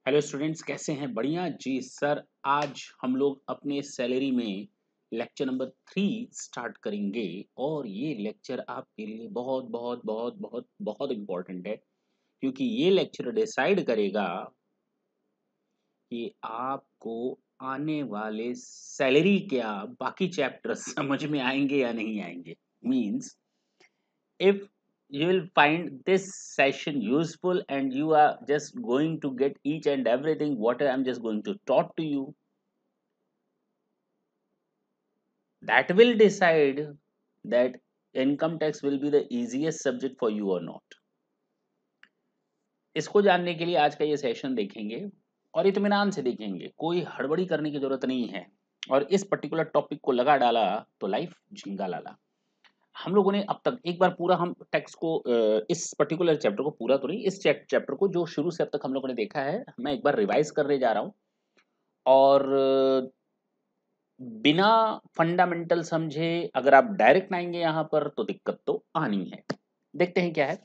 Hello students, कैसे हैं? बढ़िया जी सर। आज हम लोग अपने सैलरी में लेक्चर नंबर 3 स्टार्ट करेंगे और ये लेक्चर आपके लिए बहुत बहुत बहुत बहुत बहुत इम्पोर्टेंट है, क्योंकि ये लेक्चर डिसाइड करेगा कि आपको आने वाले सैलरी क्या बाकी चैप्टर्स समझ में आएंगे या नहीं आएंगे। Means if you will find this session useful and you are just going to get each and everything what I'm just going to taught to you, that will decide that income tax will be the easiest subject for you or not. इसको जानने के लिए आज का ये session देखेंगे और इत्मीनान से देखेंगे, कोई हड़बड़ी करने की जरूरत नहीं है। और इस पर्टिकुलर टॉपिक को लगा डाला तो लाइफ झिंगा लाला। हम लोगों ने अब तक एक बार पूरा हम टेक्स्ट को इस पर्टिकुलर चैप्टर को पूरा तो नहीं, इस चैप्टर को जो शुरू से अब तक हम लोगों ने देखा है, मैं एक बार रिवाइज करने जा रहा हूँ। और बिना फंडामेंटल समझे अगर आप डायरेक्ट आएंगे यहाँ पर तो दिक्कत तो आनी है। देखते हैं क्या है।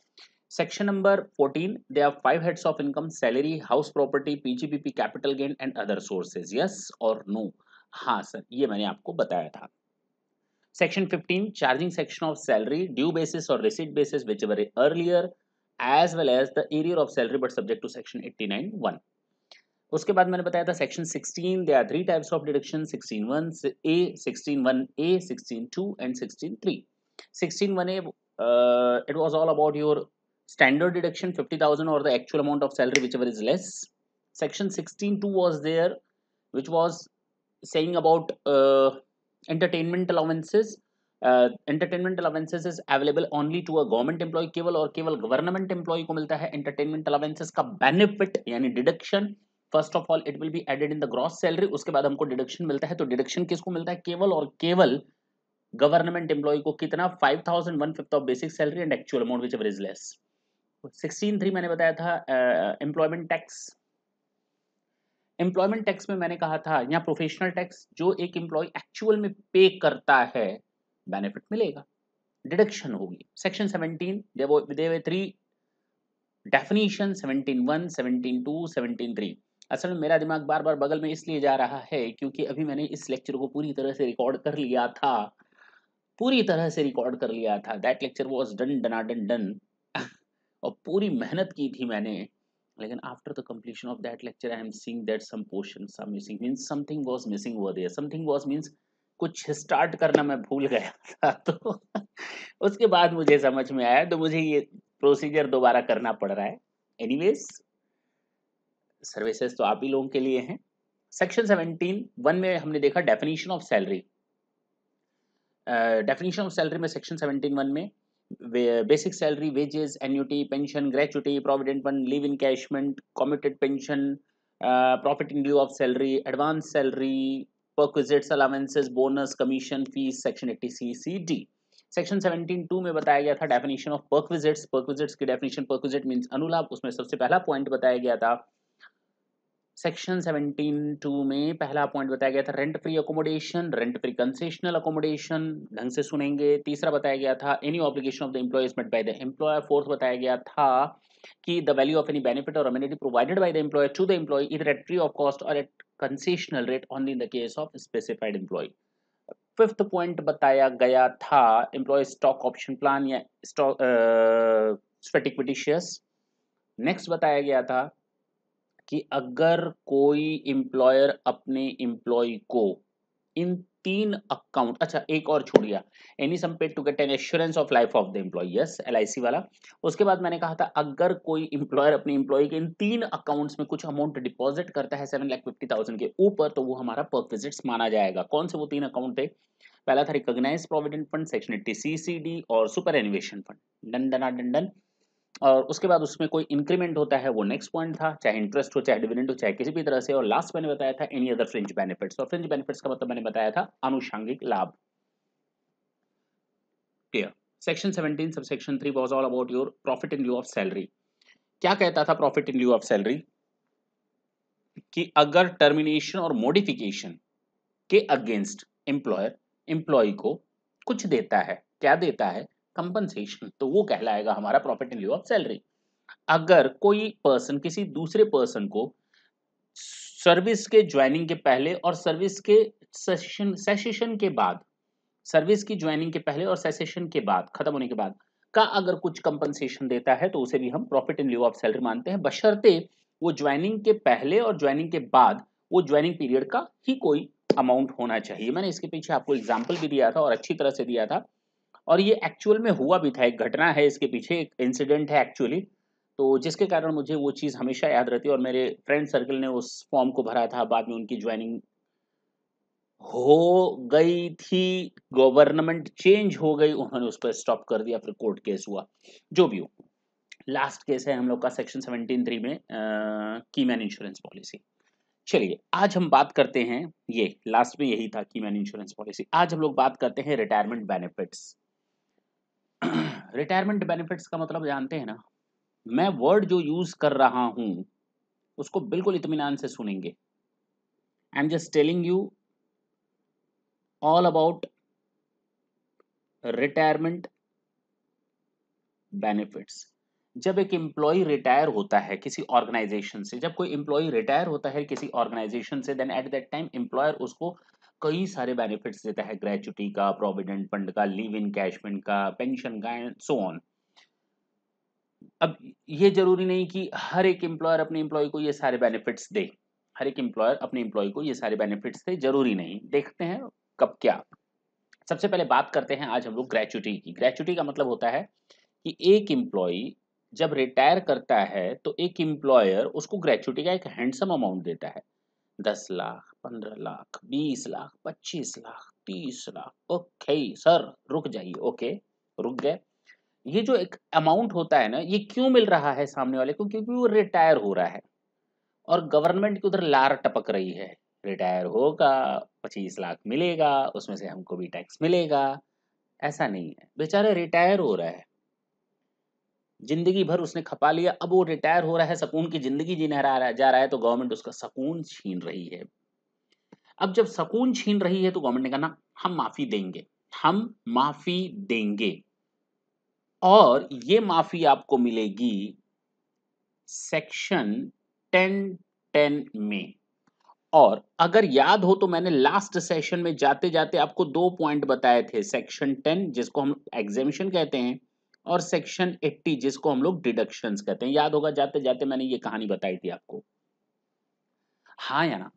Section number 14, they are 5 heads of income: salary, house property, PGBP, capital gain and other sources. Yes और नो? हाँ सर, ये मैंने आपको बताया था। Section 15, charging section of salary, due basis or receipt basis, whichever earlier, as well as the area of salary but subject to section 89(1). उसके बाद मैंने बताया था section 16, there are 3 types of deduction: 16(1)(a), 16(1)(a), 16(2) and 16(3). 16(1)(a), it was all about your standard deduction 50,000 or the actual amount of salary whichever is less. Section 16(2) was there, which was saying about entertainment allowances. Entertainment allowances is available only to a government employee। केवल और केवल government employee को मिलता है entertainment allowances का benefit यानी deduction. First of all it will be added in the gross salary, उसके बाद हमको डिडक्शन मिलता है। तो डिडक्शन किसको मिलता है? केवल और केवल गवर्नमेंट एम्प्लॉय को। कितना? 5,000, 1/5 of basic salary and actual amount which ever is less. 16(3) मैंने बताया था एम्प्लॉयमेंट टैक्स। एम्प्लॉयमेंट टैक्स में मैंने कहा था या प्रोफेशनल टैक्स, जो एक एम्प्लॉय एक्चुअल में पे करता है बेनिफिट मिलेगा, डिडक्शन होगी। Section 17, there were 3 definition: 17(1), 17(2), 17(3). असल में मेरा दिमाग बार बार बगल में इसलिए जा रहा है क्योंकि अभी मैंने इस लेक्चर को पूरी तरह से रिकॉर्ड कर लिया था, पूरी तरह से रिकॉर्ड कर लिया था। दैट लेक्चर वाज डन डनाडन डन और पूरी मेहनत की थी मैंने। लेकिन after the completion of that lecture I am seeing that some portions are missing, means something was missing over there. Something was means कुछ स्टार्ट करना मैं भूल गया था। तो उसके बाद मुझे समझ में आया, तो मुझे ये प्रोसीजर दोबारा करना पड़ रहा है। एनीवेज, सर्विसेज तो आप ही लोगों के लिए हैं। सेक्शन 17(1) में हमने देखा definition of salary. Definition of salary में सेक्शन 17(1) में basic salary, wages, annuity, pension, gratuity, provident fund, leave encashment, committed pension, profit in lieu of salary, advance salary, perquisites, allowances, bonus, commission, fees, section 80(c)(d). Section 17(2) में बताया गया था definition of perquisites. Perquisites की definition, perquisite means अनुलाभ, उसमें सबसे पहला point बताया गया था। सेक्शन 17(2) में पहला पॉइंट बताया गया था rent free accommodation, rent free concessional accommodation, ढंग से सुनेंगे। तीसरा बताया गया था any obligation of the employee is met by the employer. Fourth बताया गया था कि the value of any benefit और amenity provided by the employer to the employee either at free of cost और at concessional rate only in the case of specified employee. Fifth point बताया गया था employee stock option plan या stock sweat equity shares. Next बताया गया था कि अगर कोई एम्प्लॉयर अपने एम्प्लॉय को इन 3 अकाउंट, अच्छा एक और छोड़ गया, any sum paid to get an assurance of life of the employee, yes LIC वाला। उसके बाद मैंने कहा था अगर कोई एम्प्लॉयर अपने एम्प्लॉय के इन 3 अकाउंट्स में कुछ अमाउंट डिपॉजिट करता है 7,50,000 के ऊपर, तो वो हमारा परक्विजिट्स माना जाएगा। कौन से वो 3 अकाउंट थे? पहला था recognised provident fund, section 80(c)(d) और सुपर एनुएशन फंड। डन डना डन डन। और उसके बाद उसमें कोई इंक्रीमेंट होता है, वो नेक्स्ट पॉइंट था, चाहे इंटरेस्ट हो, चाहे डिविडेंड हो, चाहे किसी भी तरह से। और लास्ट मैंने बताया था एनी अदर फ्रिंज बेनिफिट्स। और फ्रिंज बेनिफिट्स का मतलब मैंने बताया था आनुषंगिक लाभ। Clear? Section 17 sub section 3 was all about your profit in lieu of salary. क्या कहता था profit in lieu of salary? कि अगर टर्मिनेशन और मॉडिफिकेशन के अगेंस्ट एम्प्लॉयर एम्प्लॉय को कुछ देता है, क्या देता है? कंपनसेशन, तो वो कहलाएगा हमारा profit in lieu of salary. अगर कोई पर्सन किसी दूसरे पर्सन को सर्विस के ज्वाइनिंग के पहले और सर्विस के सेशन के बाद, सर्विस की ज्वाइनिंग के पहले और सेसेशन के बाद, खत्म होने के बाद का अगर कुछ कंपनसेशन देता है तो उसे भी हम profit in lieu of salary मानते हैं, बशर्ते वो ज्वाइनिंग के पहले और ज्वाइनिंग के बाद वो ज्वाइनिंग पीरियड का ही कोई अमाउंट होना चाहिए। मैंने इसके पीछे आपको एग्जाम्पल भी दिया था और अच्छी तरह से दिया था, और ये एक्चुअल में हुआ भी था, एक घटना है इसके पीछे, एक इंसिडेंट है एक्चुअली, तो जिसके कारण मुझे वो चीज़ हमेशा याद रहती है। और मेरे फ्रेंड सर्कल ने उस फॉर्म को भरा था, बाद में उनकी ज्वाइनिंग हो गई थी, गवर्नमेंट चेंज हो गई, उन्होंने उस पर स्टॉप कर दिया, फिर कोर्ट केस हुआ, जो भी हो। लास्ट केस है हम लोग का सेक्शन 17(3) में, की मैन इंश्योरेंस पॉलिसी। चलिए आज हम बात करते हैं, ये लास्ट में यही था की मैन इंश्योरेंस पॉलिसी। आज हम लोग बात करते हैं रिटायरमेंट बेनिफिट्स। रिटायरमेंट बेनिफिट्स का मतलब जानते हैं ना, मैं वर्ड जो यूज कर रहा हूं उसको बिल्कुल इत्मीनान से सुनेंगे। I am just telling you all about retirement benefits. जब एक एम्प्लॉय रिटायर होता है किसी ऑर्गेनाइजेशन से, जब कोई एम्प्लॉय रिटायर होता है किसी ऑर्गेनाइजेशन से, then at that time employer उसको कई सारे बेनिफिट्स देता है, ग्रेचुटी का, प्रोविडेंट फंड का, लीव इनकैशमेंट का, पेंशन का एंड सो ऑन। अब ये जरूरी नहीं कि हर एक एम्प्लॉयर अपने एम्प्लॉय को ये सारे बेनिफिट्स दे, हर एक एम्प्लॉयर अपने एम्प्लॉय को ये सारे बेनिफिट्स दे, जरूरी नहीं। देखते हैं कब क्या। सबसे पहले बात करते हैं आज हम लोग ग्रेचुटी की। ग्रेचुटी का मतलब होता है कि एक एम्प्लॉय जब रिटायर करता है तो एक एम्प्लॉयर उसको ग्रेचुटी का एक हैंडसम अमाउंट देता है, 10 लाख, 15 लाख, 20 लाख, 25 लाख, 30 लाख। ओके सर रुक जाइए, ओके रुक गए। ये जो एक अमाउंट होता है ना, ये क्यों मिल रहा है सामने वाले को? क्योंकि वो रिटायर हो रहा है और गवर्नमेंट की उधर लार टपक रही है, रिटायर होगा 25 लाख मिलेगा, उसमें से हमको भी टैक्स मिलेगा। ऐसा नहीं है, बेचारा रिटायर हो रहा है, जिंदगी भर उसने खपा लिया, अब वो रिटायर हो रहा है, सुकून की जिंदगी जीने जा रहा है, तो गवर्नमेंट उसका सुकून छीन रही है। अब जब सुकून छीन रही है तो गवर्नमेंट ने कहा ना, हम माफी देंगे, हम माफी देंगे, और ये माफी आपको मिलेगी सेक्शन 10(10) में। और अगर याद हो तो मैंने लास्ट सेशन में जाते जाते आपको 2 पॉइंट बताए थे, सेक्शन 10 जिसको हम एग्जामिशन कहते हैं, और सेक्शन 80 जिसको हम लोग डिडक्शंस कहते हैं। याद होगा, जाते जाते मैंने ये कहानी बताई थी आपको, हाँ या ना?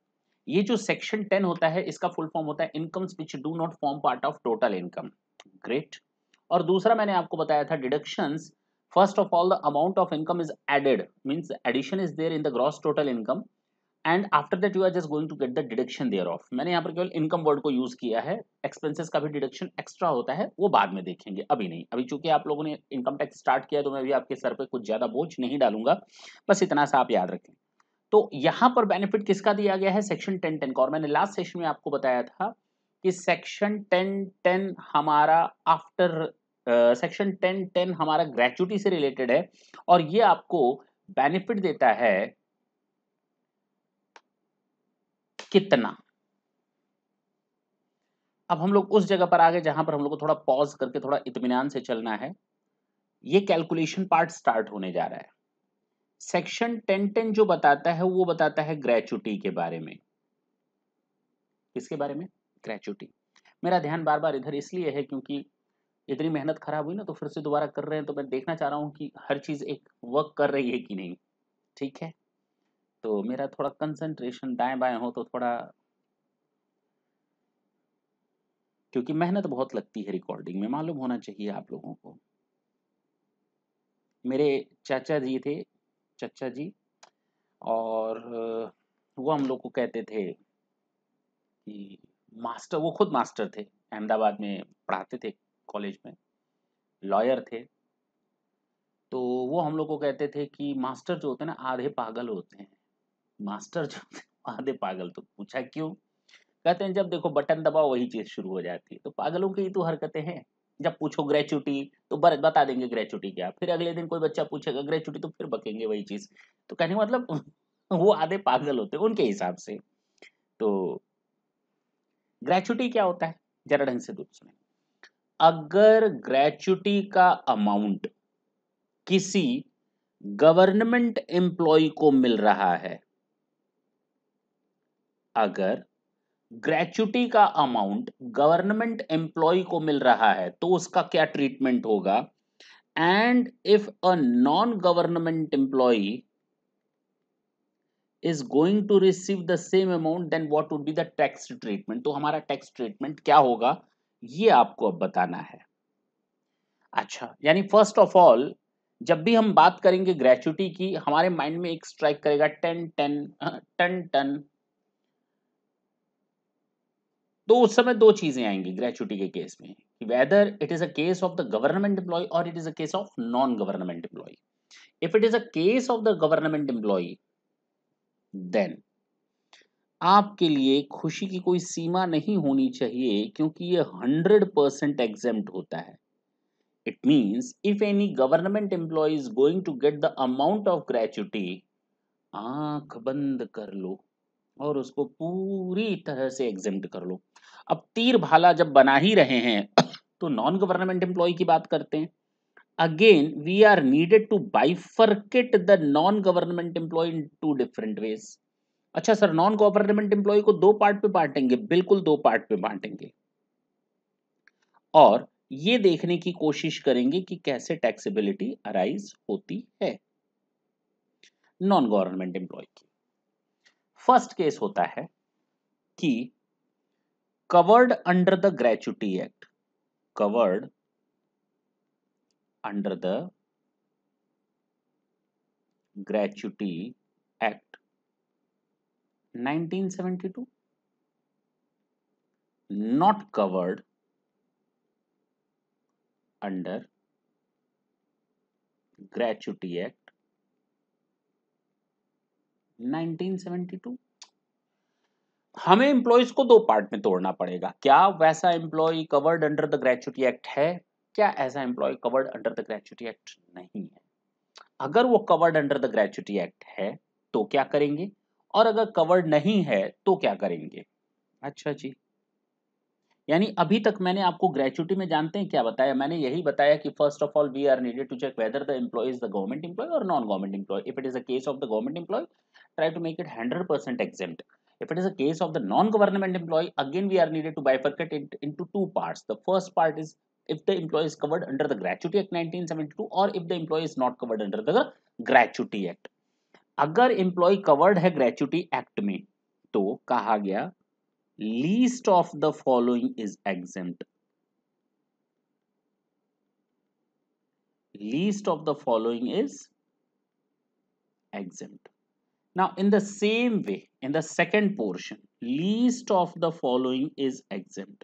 ये जो सेक्शन 10 होता है इसका फुल फॉर्म होता है incomes which do not form part of total income. Great. और दूसरा मैंने आपको बताया था deductions. First of all the amount of income is added, means addition is there in the gross total income, and after that you are just going to get the deduction thereof. मैंने यहाँ पर केवल income word को use किया है, expenses का भी deduction extra होता है, वो बाद में देखेंगे, अभी नहीं। अभी चूंकि आप लोगों ने इनकम टैक्स स्टार्ट किया तो मैं भी आपके सर पे कुछ ज्यादा बोझ नहीं डालूंगा, बस इतना सा आप याद रखें। तो यहाँ पर बेनिफिट किसका दिया गया है? सेक्शन 10(10) का। और मैंने लास्ट सेशन में आपको बताया था कि सेक्शन 10(10) हमारा आफ्टर सेक्शन 10(10) हमारा ग्रेचुटी से रिलेटेड है, और ये आपको बेनिफिट देता है कितना। अब हम लोग उस जगह पर आ गए जहां पर हम लोग को थोड़ा पॉज करके थोड़ा इत्मीनान से चलना है। ये कैलकुलेशन पार्ट स्टार्ट होने जा रहा है। सेक्शन 10(10) जो बताता है वो बताता है ग्रेचुटी के बारे में। किसके बारे में? ग्रेचुटी। मेरा ध्यान बार बार इधर इसलिए है क्योंकि इतनी मेहनत खराब हुई ना, तो फिर से दोबारा कर रहे हैं, तो मैं देखना चाह रहा हूँ कि हर चीज एक वर्क कर रही है कि नहीं। ठीक है, तो मेरा थोड़ा कंसंट्रेशन दाएं बाएं हो तो थोड़ा, क्योंकि मेहनत बहुत लगती है रिकॉर्डिंग में, मालूम होना चाहिए आप लोगों को। मेरे चाचा जी थे, चाचा जी, और वो हम लोग को कहते थे कि मास्टर, वो खुद मास्टर थे, अहमदाबाद में पढ़ाते थे कॉलेज में, लॉयर थे। तो वो हम लोग को कहते थे कि मास्टर जो होते हैं ना आधे पागल होते हैं, मास्टर जो होते हैं आधे पागल। तो पूछा क्यों? कहते हैं जब देखो बटन दबाओ वही चीज शुरू हो जाती है। तो पागलों की तो हरकतें हैं। जब पूछो ग्रेचुटी तो बता देंगे ग्रेचुटी क्या, फिर अगले दिन कोई बच्चा पूछेगा ग्रेचुटी तो फिर बकेंगे वही चीज। तो कहने का मतलब वो आधे पागल होते हैं उनके हिसाब से। तो ग्रेचुटी क्या होता है जरा ढंग से सुने। अगर ग्रेचुटी का अमाउंट किसी गवर्नमेंट एम्प्लॉय को मिल रहा है, अगर ग्रेच्युटी का अमाउंट गवर्नमेंट एम्प्लॉय को मिल रहा है तो उसका क्या ट्रीटमेंट होगा, and if a non government employee is going to receive the same amount, then what would be the tax treatment। तो हमारा टैक्स ट्रीटमेंट क्या होगा ये आपको अब बताना है। अच्छा, यानी फर्स्ट ऑफ ऑल जब भी हम बात करेंगे ग्रेच्युटी की, हमारे माइंड में एक स्ट्राइक करेगा टन टन टन टन। तो उस समय दो चीजें आएंगी ग्रेच्युटी के केस में, whether it is a case of the government employee और it is a case of non government employee. If it is a case of the government employee, then आपके लिए खुशी की कोई सीमा नहीं होनी चाहिए, क्योंकि ये 100% एग्जेम्प्ट होता है। It means if any government employee is going to get the amount of gratuity, आंख बंद कर लो और उसको पूरी तरह से एग्जेम्प्ट कर लो। अब तीर भाला जब बना ही रहे हैं तो नॉन गवर्नमेंट एम्प्लॉय की बात करते हैं। Again we are needed to bifurcate the non government employee in two different ways. अच्छा सर, नॉन गवर्नमेंट एम्प्लॉय को दो पार्ट पे बांटेंगे? बिल्कुल दो पार्ट पे बांटेंगे, और ये देखने की कोशिश करेंगे कि कैसे टैक्सेबिलिटी अराइज होती है नॉन गवर्नमेंट एम्प्लॉय की। फर्स्ट केस होता है कि covered under the gratuity act, covered under the gratuity act 1972, not covered under gratuity act 1972। हमें एम्प्लॉयज को दो पार्ट में तोड़ना पड़ेगा। क्या वैसा employee covered under the gratuity act है? क्या ऐसा employee covered under the gratuity act नहीं है? अगर वो covered under the gratuity act है तो क्या करेंगे, और अगर कवर्ड नहीं है तो क्या करेंगे? अच्छा जी, यानी अभी तक मैंने आपको ग्रेच्युटी में जानते हैं क्या बताया? मैंने यही बताया कि first of all we are needed to check whether the employee is the government employee और non government employee. If it is a case of the government employee, try to make it 100% exempt. If it is a case of the non-government employee, again we are needed to bifurcate it into two parts. The first part is if the employee is covered under the Gratuity Act 1972 or if the employee is not covered under the Gratuity Act. अगर employee covered है Gratuity Act में तो कहा गया least of the following is exempt. Least of the following is exempt. Now, in the same way, in the second portion, least of the following is exempt.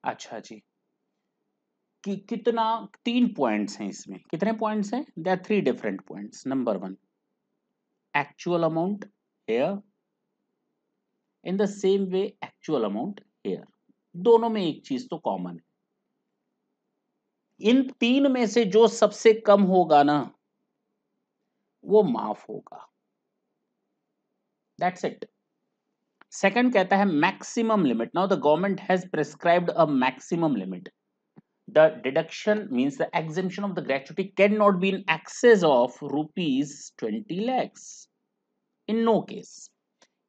अच्छा जी, कि कितना, तीन points हैं इसमें। कितने पॉइंट्स हैं? There are three different points. Number one, actual amount here, in the same way actual amount here. दोनों में एक चीज तो कॉमन है, इन तीन में से जो सबसे कम होगा ना वो माफ होगा। That's it. सेकंड कहता है maximum limit. Now the government has prescribed a maximum limit. The deduction means the exemption of the gratuity cannot be in excess of rupees 20 lakhs in no case।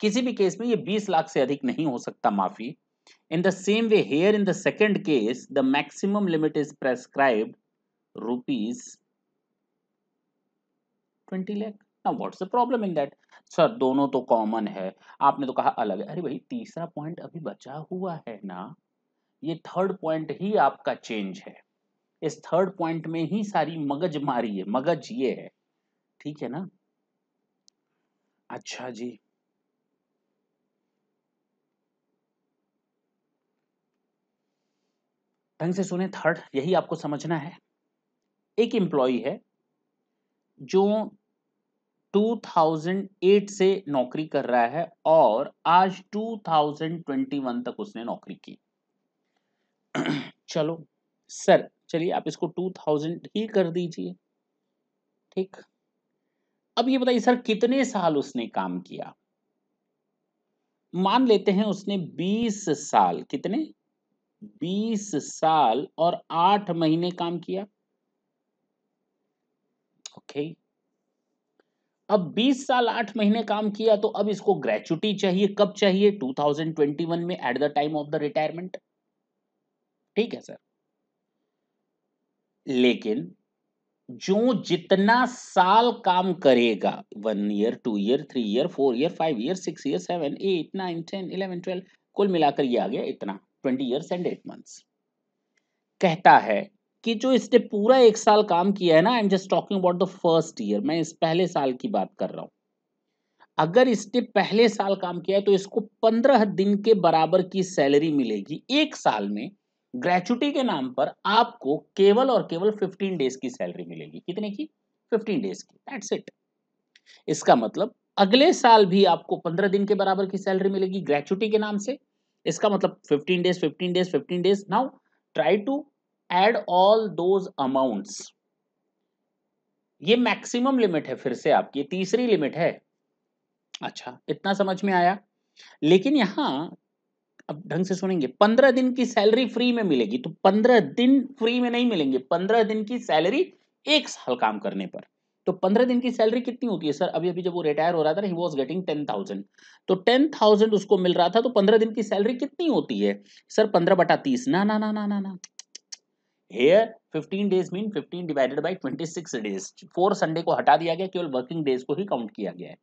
किसी भी case में ये 20 लाख से अधिक नहीं हो सकता माफी। In the same way here in the second case the maximum limit is prescribed rupees 20 lakh। Now what's the problem in that? Sir दोनों तो कॉमन है, आपने तो कहा अलग है। अरे भाई तीसरा पॉइंट अभी बचा हुआ है ना, ये थर्ड पॉइंट ही आपका चेंज है। इस थर्ड पॉइंट में ही सारी मगज मारी है, मगज ये है, ठीक है ना? अच्छा जी, ढंग से सुने, थर्ड यही आपको समझना है। एक एम्प्लॉय है जो 2008 से नौकरी कर रहा है और आज 2021 तक उसने नौकरी की। चलो सर, चलिए आप इसको 2000 ही कर दीजिए, ठीक। अब ये बताइए सर कितने साल उसने काम किया? मान लेते हैं उसने 20 साल, कितने? 20 साल और 8 महीने काम किया। ओके, अब 20 साल 8 महीने काम किया तो अब इसको ग्रेचुटी चाहिए, कब चाहिए? 2021 में, eight the time of the retirement. ठीक है सर, लेकिन जो जितना साल काम करेगा, 1 year, 2 year, 3 year, 4 year, 5 year, 6 year, 7, 8, 9, 10, 11, 12, कुल मिलाकर ये आ गया इतना, 20 ईयर्स एंड 8 मंथ्स। कहता है कि जो इसने पूरा 1 साल काम किया है ना, I am just talking about the first year, मैं इस पहले साल की बात कर रहा हूं। अगर इसने पहले साल काम किया है तो इसको 15 दिन के बराबर की सैलरी मिलेगी 1 साल में। ग्रेचुटी के नाम पर आपको केवल और केवल 15 डेज की सैलरी मिलेगी। कितने की? 15 डेज की, दैट्स इट। इसका मतलब अगले साल भी आपको 15 दिन के बराबर की सैलरी मिलेगी ग्रेचुटी के नाम से। इसका मतलब 15 days, 15 days, 15 days. Now try to add all those amounts. ये मैक्सिमम लिमिट है, फिर से आपकी तीसरी लिमिट है। अच्छा, इतना समझ में आया। लेकिन यहां अब ढंग से सुनेंगे, 15 दिन की सैलरी फ्री में मिलेगी, तो 15 दिन फ्री में नहीं मिलेंगे, 15 दिन की सैलरी 1 साल काम करने पर। तो 15 दिन की सैलरी कितनी होती है सर? अभी अभी जब वो रिटायर हो रहा था, ही वॉज गेटिंग 10,000, तो 10,000 उसको मिल रहा था, तो 15 दिन की सैलरी कितनी होती है सर? 15/30। ना ना ना ना ना ना, here 15 days mean 15 divided by 26 days. 4 Sunday को हटा दिया गया, केवल वर्किंग डेज को ही काउंट किया गया है।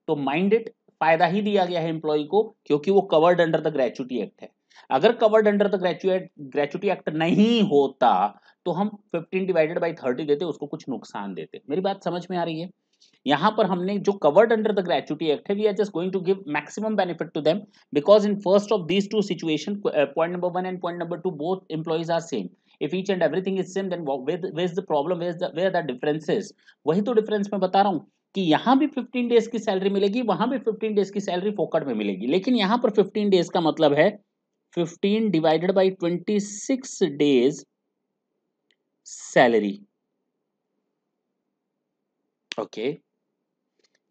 तो माइंड इट, फायदा ही दिया गया है एम्प्लॉय को, क्योंकि वो covered under the gratuity act है। अगर covered under the gratuity act नहीं होता तो हम 15 डिवाइडेड बाई 30 देते, उसको कुछ नुकसान देते। मेरी बात समझ में आ रही है? यहां पर हमने जो covered under the gratuity act है, we are just going to give maximum benefit to them, because in first of these two situation, point number 1 and point number 2, both employees are same. If each and everything is same, then where is the problem, where the difference is? वही तो difference मैं बता रहा हूं कि यहां भी 15 days की सैलरी मिलेगी, वहां भी 15 डेज की सैलरी फोकट में मिलेगी। लेकिन यहां पर 15 डेज का मतलब है 15 divided by 26 days salary. Okay,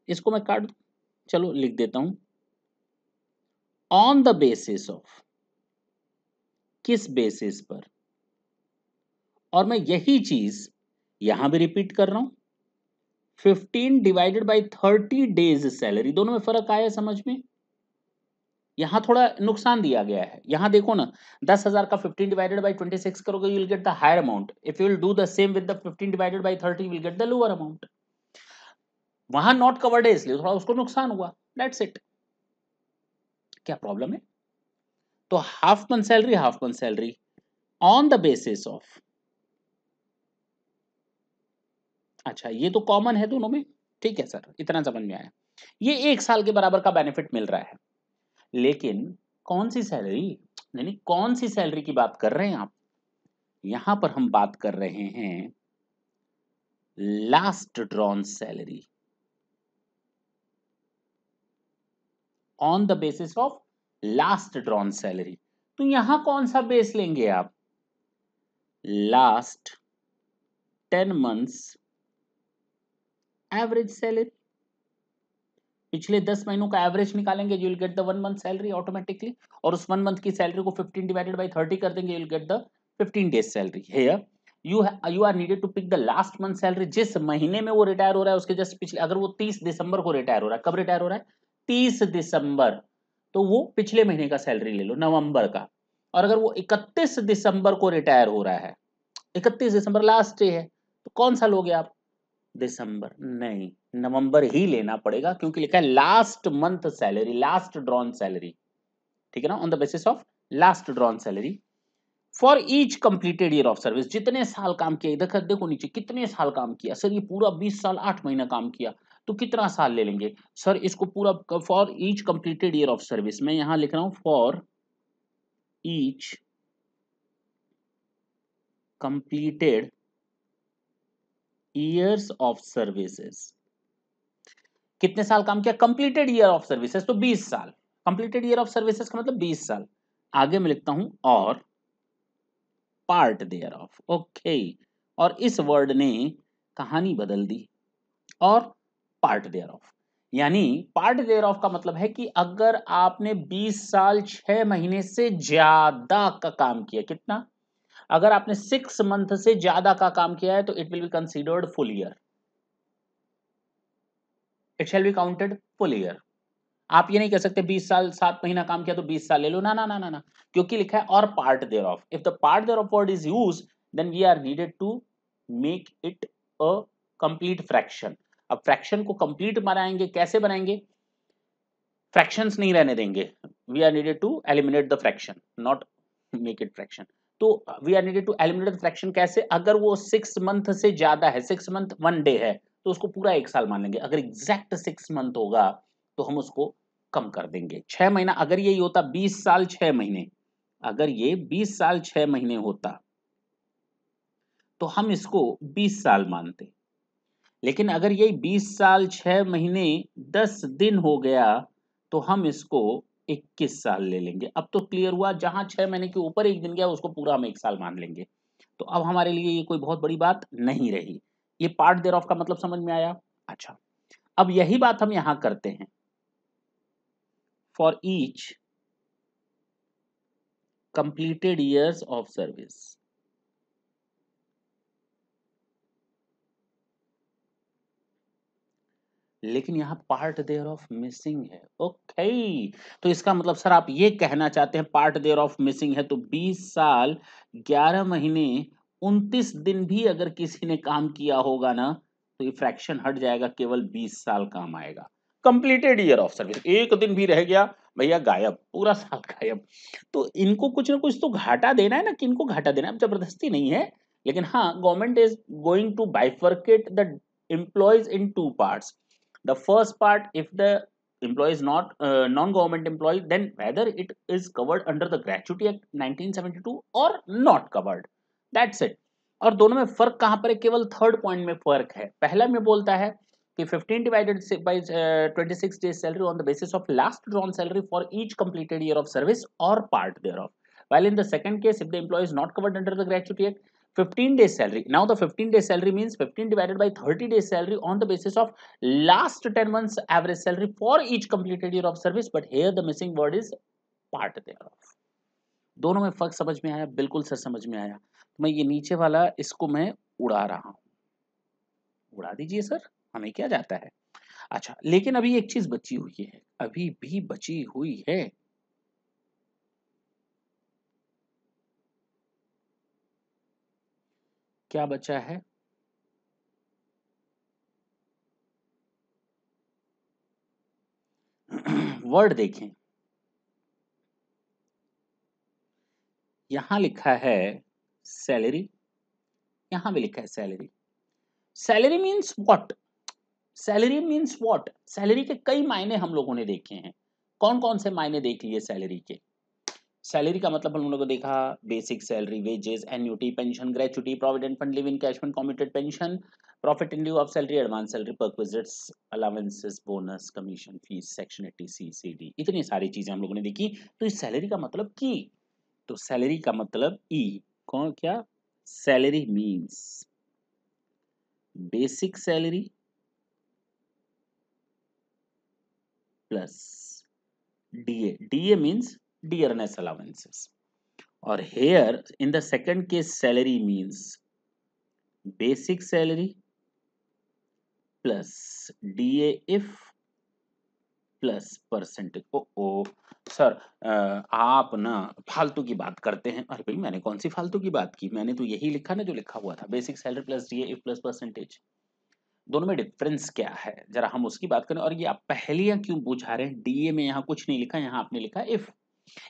इसको मैं काट दूं? चलो लिख देता हूं, ऑन द बेसिस ऑफ, किस बेसिस पर? और मैं यही चीज यहां भी रिपीट कर रहा हूं, 15 डिवाइडेड बाई 30 डेज सैलरी। दोनों में फर्क आया समझ में? यहां थोड़ा नुकसान दिया गया है। यहां देखो ना, 10,000 का 15 डिवाइडेड बाई 26 करोगे, you will get the higher amount. If you will do the same with the 15 divided by 30, you will get the lower amount. वहां नॉट कवर्ड है, इसलिए थोड़ा उसको नुकसान हुआ, दैट्स इट। क्या प्रॉब्लम है? तो half month salary, half month salary on the basis of, अच्छा ये तो कॉमन है दोनों में। ठीक है सर, इतना समझ में आया। ये 1 साल के बराबर का बेनिफिट मिल रहा है। लेकिन कौन सी सैलरी, यानी कौन सी सैलरी की बात कर रहे हैं आप? यहां पर हम बात कर रहे हैं last drawn salary, on the basis of last drawn salary. तो यहां कौन सा बेस लेंगे आप? Last 10 months average salary. पिछले 10 महीनों का एवरेज निकालेंगे, you will get the 1 month salary automatically. और उस 1 मंथ की सैलरी को 15 डिवाइडेड बाई 30 कर देंगे, you will get the 15 days salary. Here you are needed to pick the last month salary, जिस महीने में वो रिटायर हो रहा है उसके जस्ट पिछले। अगर वो 30 दिसंबर को रिटायर हो रहा है, कब रिटायर हो रहा है? 30 दिसंबर, तो वो पिछले महीने का सैलरी ले लो, नवंबर का। और अगर वो 31 दिसंबर को रिटायर हो रहा है, 31 दिसंबर लास्ट डे है, तो कौन सा लोगे आप? दिसंबर नहीं, नवंबर ही लेना पड़ेगा, क्योंकि लिखा है last month salary, last drawn salary. ठीक है ना, on the basis of last drawn salary for each completed year of service. जितने साल काम किया, इधर देखो नीचे, कितने साल काम किया सर? ये पूरा 20 साल 8 महीना काम किया, तो कितना साल ले लेंगे सर? इसको पूरा for each completed year of service, मैं यहां लिख रहा हूं for each completed years of services. कितने साल काम किया? कंप्लीटेड ईयर ऑफ सर्विसेज, तो 20 साल। कंप्लीटेड ईयर ऑफ सर्विसेज का मतलब 20 साल। आगे मैं लिखता हूं और पार्ट देयर ऑफ। ओके, और इस वर्ड ने कहानी बदल दी, और पार्ट देयर ऑफ। यानी पार्ट देयर ऑफ का मतलब है कि अगर आपने 20 साल 6 महीने से ज्यादा का काम किया, कितना, अगर आपने 6 मंथ से ज्यादा का काम किया है तो it will be considered full year, it shall be counted full year. आप ये नहीं कह सकते 20 साल 7 महीना काम किया तो 20 साल ले लो, ना ना ना ना ना, क्योंकि लिखा है और part thereof. If the part thereof word is use then we are needed to make it a complete fraction. अब फ्रैक्शन को कंप्लीट बनाएंगे, कैसे बनाएंगे, फ्रैक्शंस नहीं रहने देंगे, we are needed to eliminate the fraction, not make it fraction. तो we are needed to eliminate the fraction कैसे, अगर वो 6 मंथ से ज्यादा है, 6 मंथ 1 डे है तो उसको पूरा 1 साल मान लेंगे, अगर एग्जैक्ट 6 मंथ होगा तो हम उसको कम कर देंगे। 6 महीना अगर यही होता 20 साल 6 महीने, अगर ये 20 साल 6 महीने होता तो हम इसको 20 साल मानते, लेकिन अगर यही 20 साल 6 महीने 10 दिन हो गया तो हम इसको 21 साल ले लेंगे। अब तो क्लियर हुआ, जहां 6 महीने के ऊपर एक दिन गया उसको पूरा हम 1 साल मान लेंगे। तो अब हमारे लिए ये कोई बहुत बड़ी बात नहीं रही। ये पार्ट देयर ऑफ का मतलब समझ में आया। अच्छा, अब यही बात हम यहां करते हैं for each completed years of service. लेकिन यहाँ पार्ट देयर ऑफ मिसिंग है। ओके, तो इसका मतलब सर आप ये कहना चाहते हैं पार्ट देयर ऑफ मिसिंग है, तो 20 साल 11 महीने 29 दिन भी अगर किसी ने काम किया होगा ना तो ये फ्रैक्शन हट जाएगा, केवल 20 साल काम आएगा। कंप्लीटेड ईयर ऑफ सर्विस, एक दिन भी रह गया भैया गायब, पूरा साल गायब। तो इनको कुछ ना कुछ तो घाटा देना है ना, किनको घाटा देना है, जबरदस्ती नहीं है। लेकिन हाँ, government is going to bifurcate the employees in two parts. The first part, if the employee is not non-government employee, then whether it is covered under the Gratuity Act 1972 or not covered, that's it. और दोनों में फर्क कहां पर है, केवल third point में फर्क है। पहला में बोलता है कि 15 divided by 26 days salary on the basis of last drawn salary for each completed year of service or part thereof, while in the second case if the employee is not covered under the Gratuity Act, 15 days salary. Now the 15 days salary means 15 divided by 30 days salary on the basis of last 10 months average salary for each completed year of service, but here the missing word is part thereof. दोनों में फर्क समझ में आया, बिल्कुल sir समझ में आया। तो मैं ये नीचे वाला इसको मैं उड़ा रहा हूं, उड़ा दीजिए सर, हमें क्या जाता है। अच्छा, लेकिन अभी एक चीज बची हुई है, अभी भी बची हुई है। क्या बचा है, वर्ड देखें, यहां लिखा है सैलरी, यहां भी लिखा है salary. Salary means what, salary means what, salary के कई मायने हम लोगों ने देखे हैं। कौन कौन से मायने देख लिए सैलरी के। सैलरी का मतलब हम लोगों को देखा, basic salary, wages, annuity, pension, gratuity, provident fund, leave encashment, committed pension, profit in lieu of salary, advance salary, perquisites, allowances, bonus, commission, fees, section 80 C C D, इतनी सारी चीजें हम लोगों ने देखी। तो इस सैलरी का मतलब की, तो सैलरी का मतलब ई, कौन क्या, salary means basic salary plus DA. DA means dearness allowances. Or here in the second case salary means basic salary plus DA if plus percentage. ओ ओ सर, आप ना फालतू की बात करते हैं। अरे भाई मैंने कौन सी फालतू की बात की, मैंने तो यही लिखा ना जो लिखा हुआ था, basic salary plus DA if plus percentage. दोनों में डिफरेंस क्या है जरा हम उसकी बात करें। और ये आप पहलियां क्यों बुझा रहे हैं, डीए में यहाँ कुछ नहीं लिखा, यहाँ आपने लिखा इफ,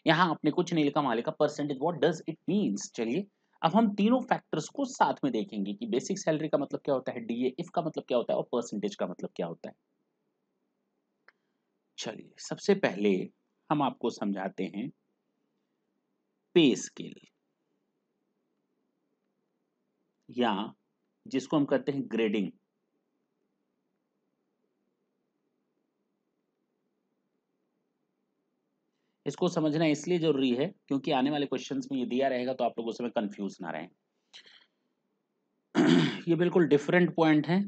यहाँ आपने कुछ नहीं लिखा, वहां लिखा percentage. What does it means, चलिए अब हम तीनों फैक्टर्स को साथ में देखेंगे कि बेसिक सैलरी का मतलब क्या होता है, डीए इफ का मतलब क्या होता है और परसेंटेज का मतलब क्या होता है। चलिए सबसे पहले हम आपको समझाते हैं पे स्केल, या जिसको हम कहते हैं ग्रेडिंग। इसको समझना इसलिए जरूरी है क्योंकि आने वाले क्वेश्चंस में ये दिया रहेगा तो आप लोग उसमें कंफ्यूज ना रहें। ये बिल्कुल डिफरेंट पॉइंट है।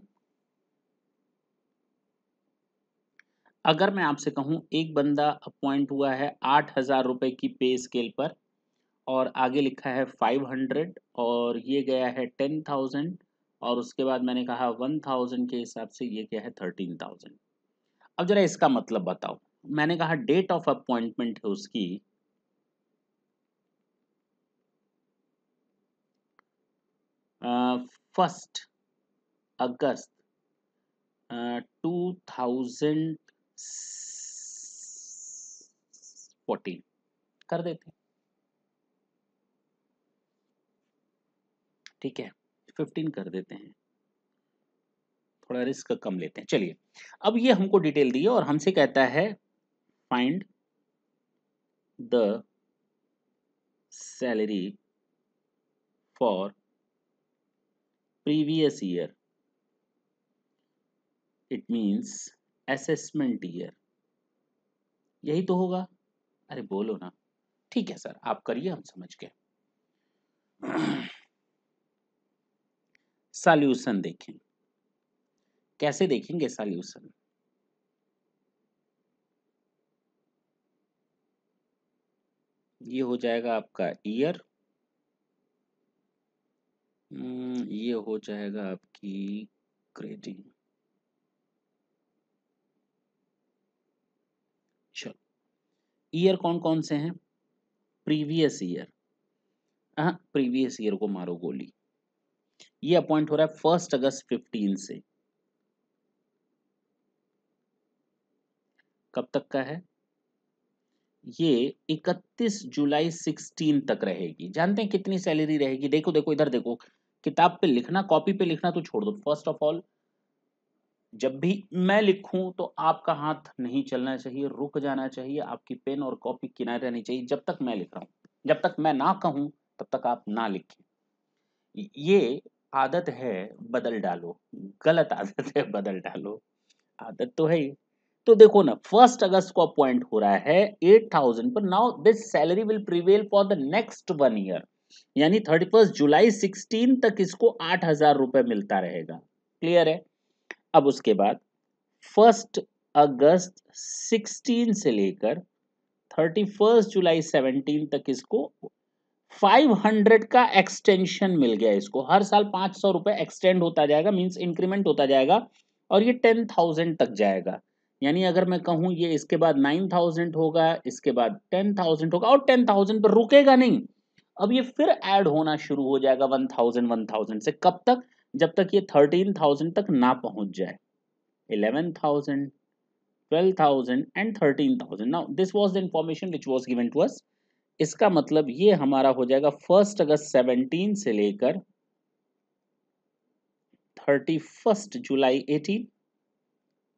अगर मैं आपसे कहूँ एक बंदा अपॉइंट हुआ है 8,000 रुपए की पे स्केल पर और आगे लिखा है 500 और ये गया है 10,000 और उसके बाद मैंने कहा 1,000 के हिसाब से ये क्या है 13,000। अब जरा इसका मतलब बताओ। मैंने कहा डेट ऑफ अपॉइंटमेंट है उसकी 1 अगस्त 2014 कर देते हैं। ठीक है 15 कर देते हैं, थोड़ा रिस्क कम लेते हैं। चलिए अब ये हमको डिटेल दी है और हमसे कहता है find the salary for previous year, it means assessment year, यही तो होगा। अरे बोलो ना। ठीक है सर आप करिए, हम समझ गए। सॉल्यूशन देखें, कैसे देखेंगे सॉल्यूशन। ये हो जाएगा आपका ईयर, ये हो जाएगा आपकी ग्रेडिंग। चलो ईयर कौन कौन से हैं, प्रीवियस ईयर, हाँ प्रीवियस ईयर को मारो गोली। ये अपॉइंट हो रहा है 1 अगस्त 15 से, कब तक का है ये 31 जुलाई 16 तक रहेगी। जानते हैं कितनी सैलरी रहेगी, देखो देखो इधर देखो, किताब पे लिखना कॉपी पे लिखना तो छोड़ दो। फर्स्ट ऑफ ऑल जब भी मैं लिखूं तो आपका हाथ नहीं चलना चाहिए, रुक जाना चाहिए, आपकी पेन और कॉपी किनारे रहनी चाहिए जब तक मैं लिख रहा हूं। जब तक मैं ना कहूं तब तक आप ना लिखें। ये आदत है, बदल डालो। गलत आदत है, बदल डालो। आदत तो है ही। तो देखो ना 1 अगस्त को अपॉइंट हो रहा है 8,000 पर। Now this salary will prevail for the next 1 year, यानी 31 जुलाई 16 तक इसको 8,000 रुपए मिलता रहेगा। क्लियर है। अब उसके बाद 1 अगस्त 16 से लेकर 31 जुलाई 17 तक इसको 500 का एक्सटेंशन मिल गया। इसको हर साल 500 रुपए एक्सटेंड होता जाएगा, मींस इंक्रीमेंट होता जाएगा और ये 10,000 तक जाएगा। यानी अगर मैं कहूं ये इसके बाद 9,000 होगा, इसके बाद 10,000 होगा और 10,000 पर रुकेगा नहीं। अब ये फिर ऐड होना शुरू हो जाएगा 1,000 1,000 से। कब तक, जब तक ये 13,000 तक ना पहुंच जाए। 11,000, 12,000 and 13,000। Now this was the information which was given to us। इसका मतलब ये हमारा हो जाएगा 1 अगस्त 17 से लेकर 31 जुलाई 18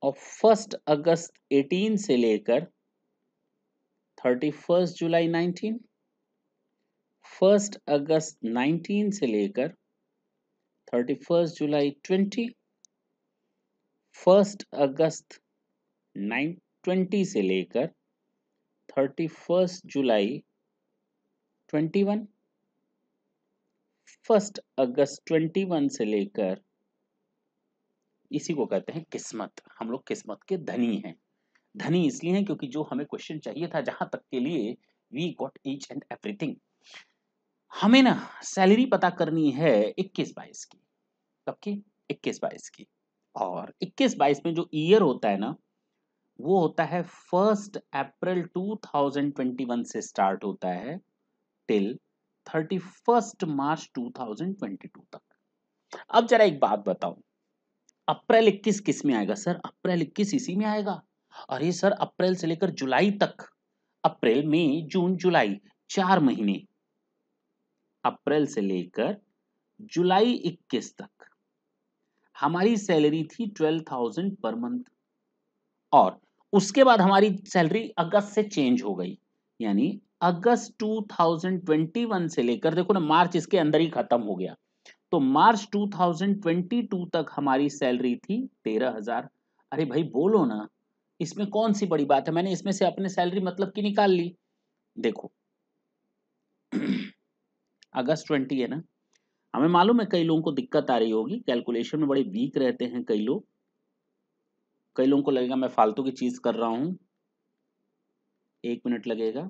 और 1 अगस्त 18 से लेकर 31 जुलाई 19, 1 अगस्त 19 से लेकर 31 जुलाई 20, 1 अगस्त 20 से लेकर 31 जुलाई 21, 1 अगस्त 21 से लेकर, इसी को कहते हैं किस्मत। हम लोग किस्मत के धनी हैं। धनी इसलिए हैं क्योंकि जो हमें क्वेश्चन चाहिए था जहां तक के लिए we got each and everything. हमें ना सैलरी पता करनी है 21-22 की। कब की, 21-22 की। और 21-22 में जो ईयर होता है ना वो होता है 1 अप्रैल 2021 से स्टार्ट होता है टिल 31 मार्च 2022 तक। अब जरा एक बात बताओ, अप्रैल 21 किस में आएगा सर? अप्रैल 21 इसी में आएगा। अरे सर अप्रैल से लेकर जुलाई तक, अप्रैल मई जून जुलाई 4 महीने, अप्रैल से लेकर जुलाई 21 तक हमारी सैलरी थी 12,000 पर मंथ। और उसके बाद हमारी सैलरी अगस्त से चेंज हो गई, यानी अगस्त 2021 से लेकर, देखो ना मार्च इसके अंदर ही खत्म हो गया, तो मार्च 2022 तक हमारी सैलरी थी 13,000। अरे भाई बोलो ना, इसमें कौन सी बड़ी बात है? मैंने इसमें से अपने सैलरी मतलब की निकाल ली। देखो अगस्त 20 है ना, हमें मालूम है कई लोगों को दिक्कत आ रही होगी, कैलकुलेशन में बड़े वीक रहते हैं कई लोग। कई लोगों को लगेगा मैं फालतू की चीज कर रहा हूं, 1 मिनट लगेगा।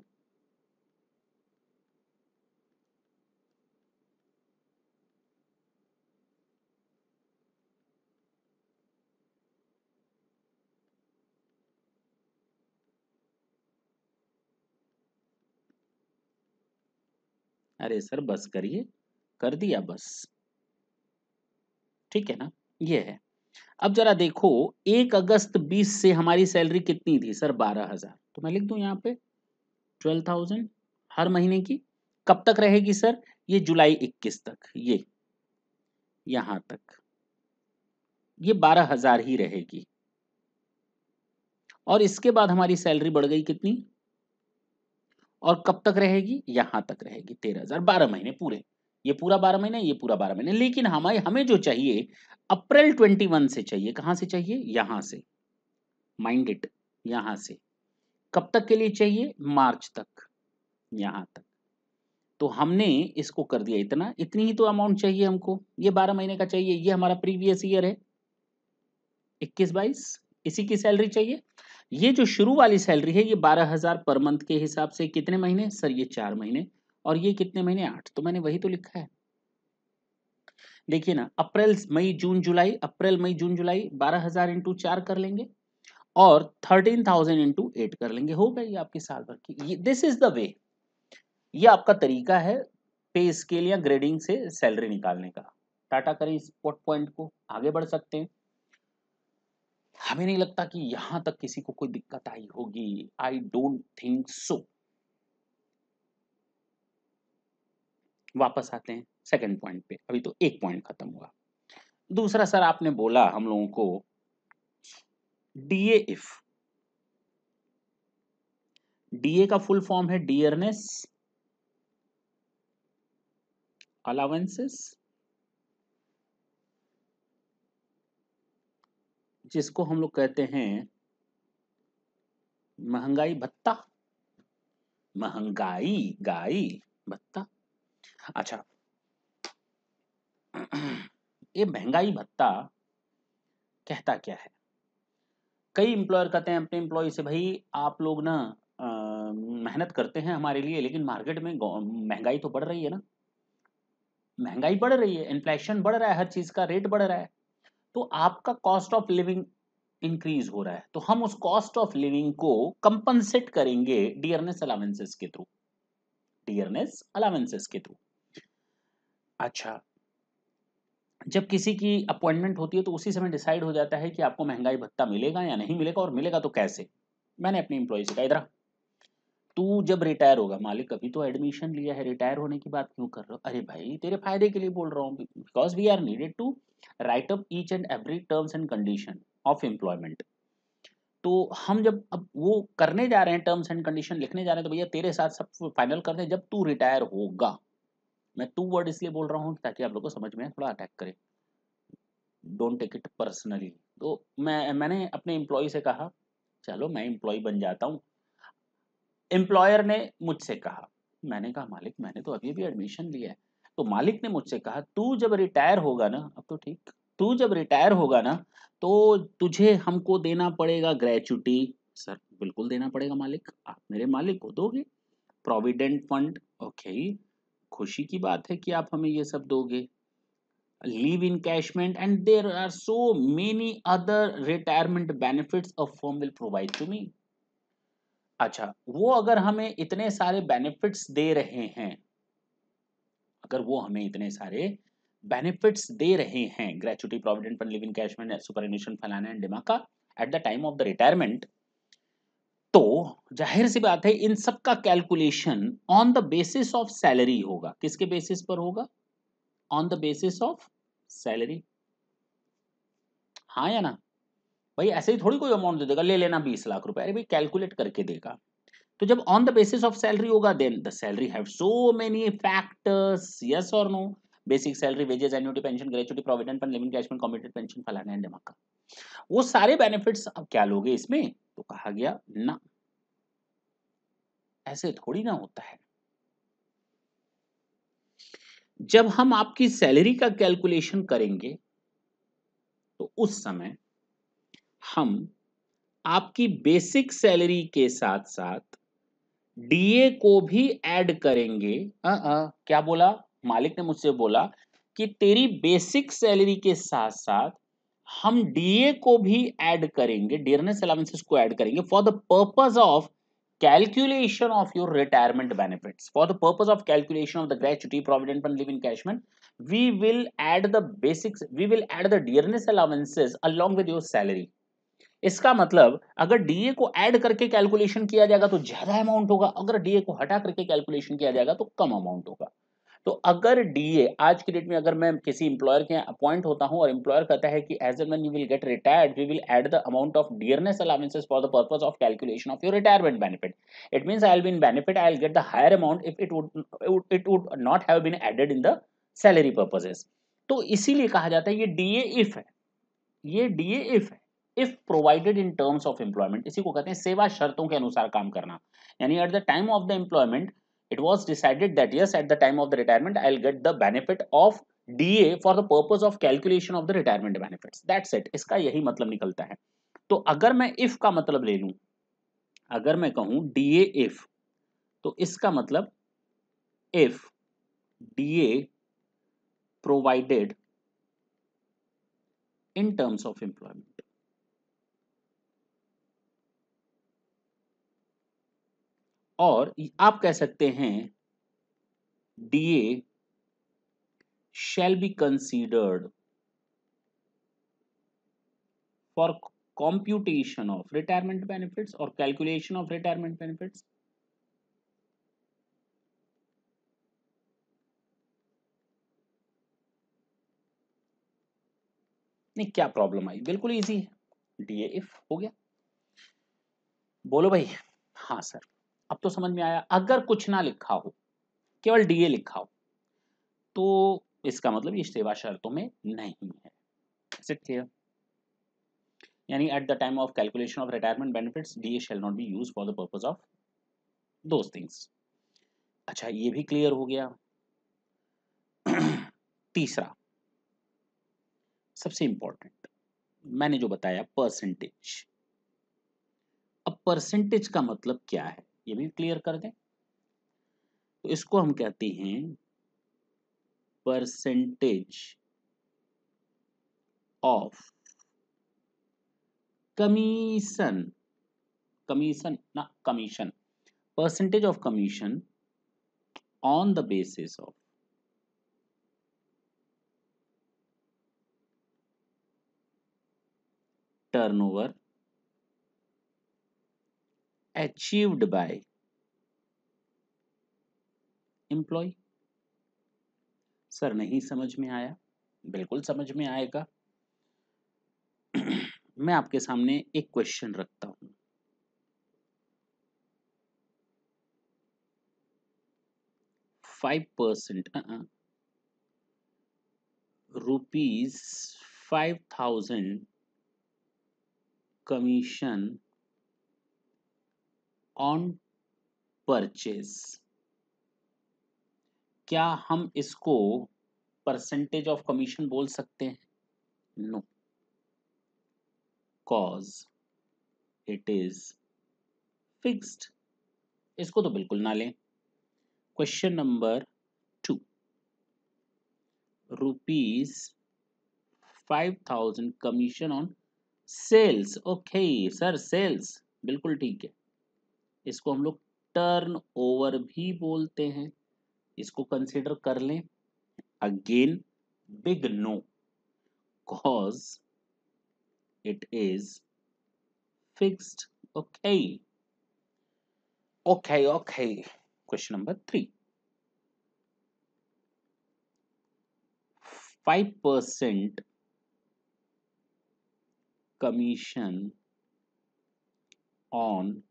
अरे सर बस करिए, कर दिया बस, ठीक है ना। ये है। अब जरा देखो, 1 अगस्त 20 से हमारी सैलरी कितनी थी सर? 12,000। तो मैं लिख दूं यहाँ पे 12,000 हर महीने की। कब तक रहेगी सर? ये जुलाई 21 तक, ये यहां तक ये 12,000 ही रहेगी। और इसके बाद हमारी सैलरी बढ़ गई कितनी? और कब तक रहेगी? यहां तक रहेगी 13,000, 12 महीने पूरे। ये पूरा 12 महीने, ये पूरा 12 महीने। लेकिन हमें हमें जो चाहिए अप्रैल 21 से चाहिए। कहां से चाहिए? यहां से। माइंड इट, यहां से। कब तक के लिए चाहिए? मार्च तक, यहां तक। तो हमने इसको कर दिया इतना, इतनी ही तो अमाउंट चाहिए हमको। ये 12 महीने का चाहिए, ये हमारा प्रीवियस ईयर है 21-22, इसी की सैलरी चाहिए। ये जो शुरू वाली सैलरी है ये 12,000 पर मंथ के हिसाब से। कितने महीने सर? ये 4 महीने। और ये कितने महीने? 8। तो मैंने वही तो लिखा है, देखिए ना, अप्रैल मई जून जुलाई, अप्रैल मई जून जुलाई, 12,000 इंटू 4 कर लेंगे और 13,000 इंटू 8 कर लेंगे, हो गई आपकी साल भर की। दिस इज द वे, ये आपका तरीका है पे स्केल या ग्रेडिंग से सैलरी निकालने का। टाटा करें इस पॉइंट को, आगे बढ़ सकते हैं। हमें नहीं लगता कि यहां तक किसी को कोई दिक्कत आई होगी, आई डोंट थिंक सो। वापस आते हैं सेकंड पॉइंट पे, अभी तो एक पॉइंट खत्म हुआ। दूसरा सर आपने बोला हम लोगों को डीए इफ। डीए का फुल फॉर्म है डियरनेस अलाउंसेस, जिसको हम लोग कहते हैं महंगाई भत्ता। महंगाई गाई भत्ता। अच्छा, ये महंगाई भत्ता कहता क्या है? कई एम्प्लॉयर कहते हैं अपने एम्प्लॉय से, भाई आप लोग ना मेहनत करते हैं हमारे लिए, लेकिन मार्केट में महंगाई तो बढ़ रही है ना, महंगाई बढ़ रही है, इन्फ्लेशन बढ़ रहा है, हर चीज का रेट बढ़ रहा है, तो आपका कॉस्ट ऑफ लिविंग इंक्रीज हो रहा है, तो हम उस कॉस्ट ऑफ लिविंग को कंपनसेट करेंगे डियरनेस अलाउंसेस के थ्रू। डियरनेस अलाउंसेस के थ्रू। अच्छा, जब किसी की अपॉइंटमेंट होती है तो उसी समय डिसाइड हो जाता है कि आपको महंगाई भत्ता मिलेगा या नहीं मिलेगा, और मिलेगा तो कैसे। मैंने अपनी एम्प्लॉय से कहा, इधर तू जब रिटायर होगा, मालिक अभी तो एडमिशन लिया है, रिटायर होने की बात क्यों कर रहे हो? अरे भाई तेरे फायदे के लिए बोल रहा हूँ, because we are needed to write up each and every terms and condition of employment. तो हम जब अब वो करने जा रहे हैं, टर्म्स एंड कंडीशन लिखने जा रहे हैं, तो भैया तेरे साथ सब फाइनल कर दें जब तू रिटायर होगा। मैं टू वर्ड इसलिए बोल रहा हूँ ताकि आप लोग को समझ में थोड़ा अटैक करे, डोंट टेक इट पर्सनली। तो मैंने अपने एम्प्लॉय से कहा चलो मैं एम्प्लॉय बन जाता हूँ। एम्प्लॉयर ने मुझसे कहा, मैंने कहा मालिक मैंने तो अभी अभी एडमिशन लिया है। तो मालिक ने मुझसे कहा तू जब रिटायर होगा ना, अब तो ठीक, तू जब रिटायर होगा ना तो तुझे हमको देना पड़ेगा ग्रेचुटी। सर बिल्कुल देना पड़ेगा मालिक, आप मेरे मालिक को दोगे। प्रोविडेंट फंड, ओके, खुशी की बात है कि आप हमें ये सब दोगे। Leave encashment and there are so many other retirement benefits a firm will provide to me. अच्छा, वो अगर हमें इतने सारे बेनिफिट्स दे रहे हैं, अगर वो हमें इतने सारे बेनिफिट्स दे रहे हैं, gratuity, provident fund, leave encashment, superannuation, फलाना एंड डिमाका, at the time of the retirement, तो जाहिर सी बात है इन सब का calculation on the basis of salary होगा। किसके बेसिस पर होगा? On the basis of salary. हाँ या ना? भाई ऐसे ही थोड़ी कोई अमाउंट दे देगा, ले लेना 20 लाख रुपए, अरे भाई कैलकुलेट करके देगा। तो जब on the basis of salary होगा then the salary have so many factors, yes और no? Basic salary, wages, annuity, pension, gratuity, provident fund, लिविंग कैशमेंट, कमिटेड पेंशन, फलाना एंड ढिमाका, वो सारे बेनिफिट्स अब क्या लोगे इसमें? तो कहा गया ना, ऐसे थोड़ी ना होता है। जब हम आपकी सैलरी का कैलकुलेशन करेंगे तो उस समय हम आपकी बेसिक सैलरी के साथ साथ डीए को भी ऐड करेंगे। क्या बोला? मालिक ने मुझसे बोला कि तेरी बेसिक सैलरी के साथ साथ हम डीए को भी ऐड करेंगे, डियरनेस अलाउंसेस को ऐड करेंगे for the purpose of calculation of your retirement benefits. For the purpose of calculation of the gratuity, provident fund, live encashment, we will add the basics, we will add the dearness allowances along with your salary. इसका मतलब अगर DA को add करके calculation किया जाएगा तो ज्यादा amount होगा, अगर डीए को हटा करके कैलकुलेशन किया जाएगा तो कम अमाउंट होगा। तो अगर डीए आज की डेट में अगर मैं किसी एम्प्लॉयर के अपॉइंट होता हूं और एम्प्लॉयर कहता है कि as and when you will get retired we will add the amount of dearness allowances for the purpose of calculation of your retirement benefit, it means I will be in benefit, I will get the higher amount if it would not have been added in the salary purposes. तो इसीलिए कहा जाता है ये DA if है, ये DA if है, if provided in terms of employment, इसी को कहते हैं सेवा शर्तों के अनुसार काम करना। यानी at the time of the employment it was decided that yes at the time of the retirement I'll get the benefit of DA for the purpose of calculation of the retirement benefits, that's it, इसका यही मतलब निकलता है। तो अगर मैं if का मतलब ले लूं, अगर मैं कहूं DA if, तो इसका मतलब if DA provided in terms of employment, और आप कह सकते हैं DA shall be considered for computation of retirement benefits or calculation of retirement benefits। नहीं, क्या प्रॉब्लम आई? बिल्कुल इजी है, डीए इफ हो गया। बोलो भाई। हाँ सर, अब तो समझ में आया। अगर कुछ ना लिखा हो, केवल डीए लिखा हो, तो इसका मतलब ये सेवा शर्तों में नहीं है। Is it clear? यानी at the time of calculation of retirement benefits DA shall not be used for the purpose of those things. अच्छा, ये भी क्लियर हो गया। तीसरा सबसे इंपॉर्टेंट मैंने जो बताया, परसेंटेज। अब परसेंटेज का मतलब क्या है ये भी क्लियर कर दें। तो इसको हम कहते हैं परसेंटेज ऑफ कमीशन, कमीशन ना commission, percentage of commission on the basis of turnover achieved by employee. Sir नहीं समझ में आया? बिल्कुल समझ में आएगा। मैं आपके सामने एक क्वेश्चन रखता हूं। 5% रुपीज 5,000 कमीशन ऑन परचेज, क्या हम इसको परसेंटेज ऑफ कमीशन बोल सकते हैं? No, cause it is fixed. इसको तो बिल्कुल ना लें। Question number 2, rupees 5,000 commission on sales. Okay sir, sales बिल्कुल ठीक है। इसको हम लोग टर्न ओवर भी बोलते हैं, इसको कंसिडर कर लें। Again big no, cause it is fixed। okay okay question number 3, 5% commission on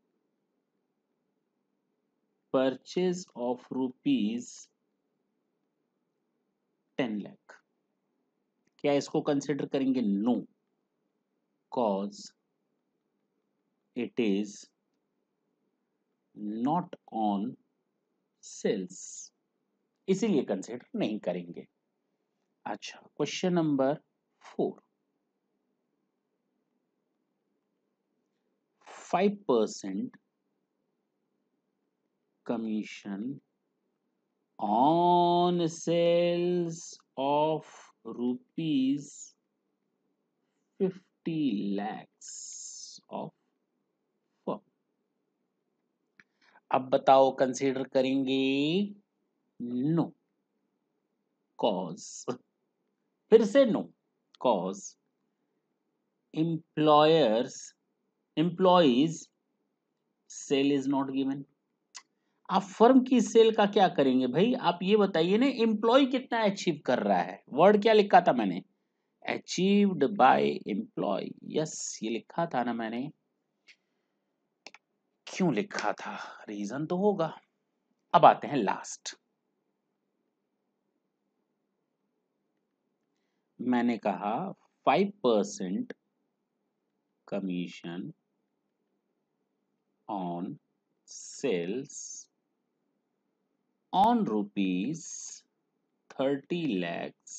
purchase of rupees 10 lakh, क्या इसको कंसिडर करेंगे? No, cause it is not on sales, इसीलिए कंसिडर नहीं करेंगे। अच्छा, question number 4, 5% commission on sales of rupees 50 lakhs of firm। अब बताओ consider करेंगे? नो, कॉज, फिर से no, cause employees sale is not given. आप फर्म की सेल का क्या करेंगे भाई? आप ये बताइए ना, एम्प्लॉय कितना अचीव कर रहा है। वर्ड क्या लिखा था मैंने? Achieved by employ. यस, ये लिखा था ना मैंने। क्यों लिखा था? रीजन तो होगा। अब आते हैं लास्ट। मैंने कहा 5% commission on sales on rupees 30 lakhs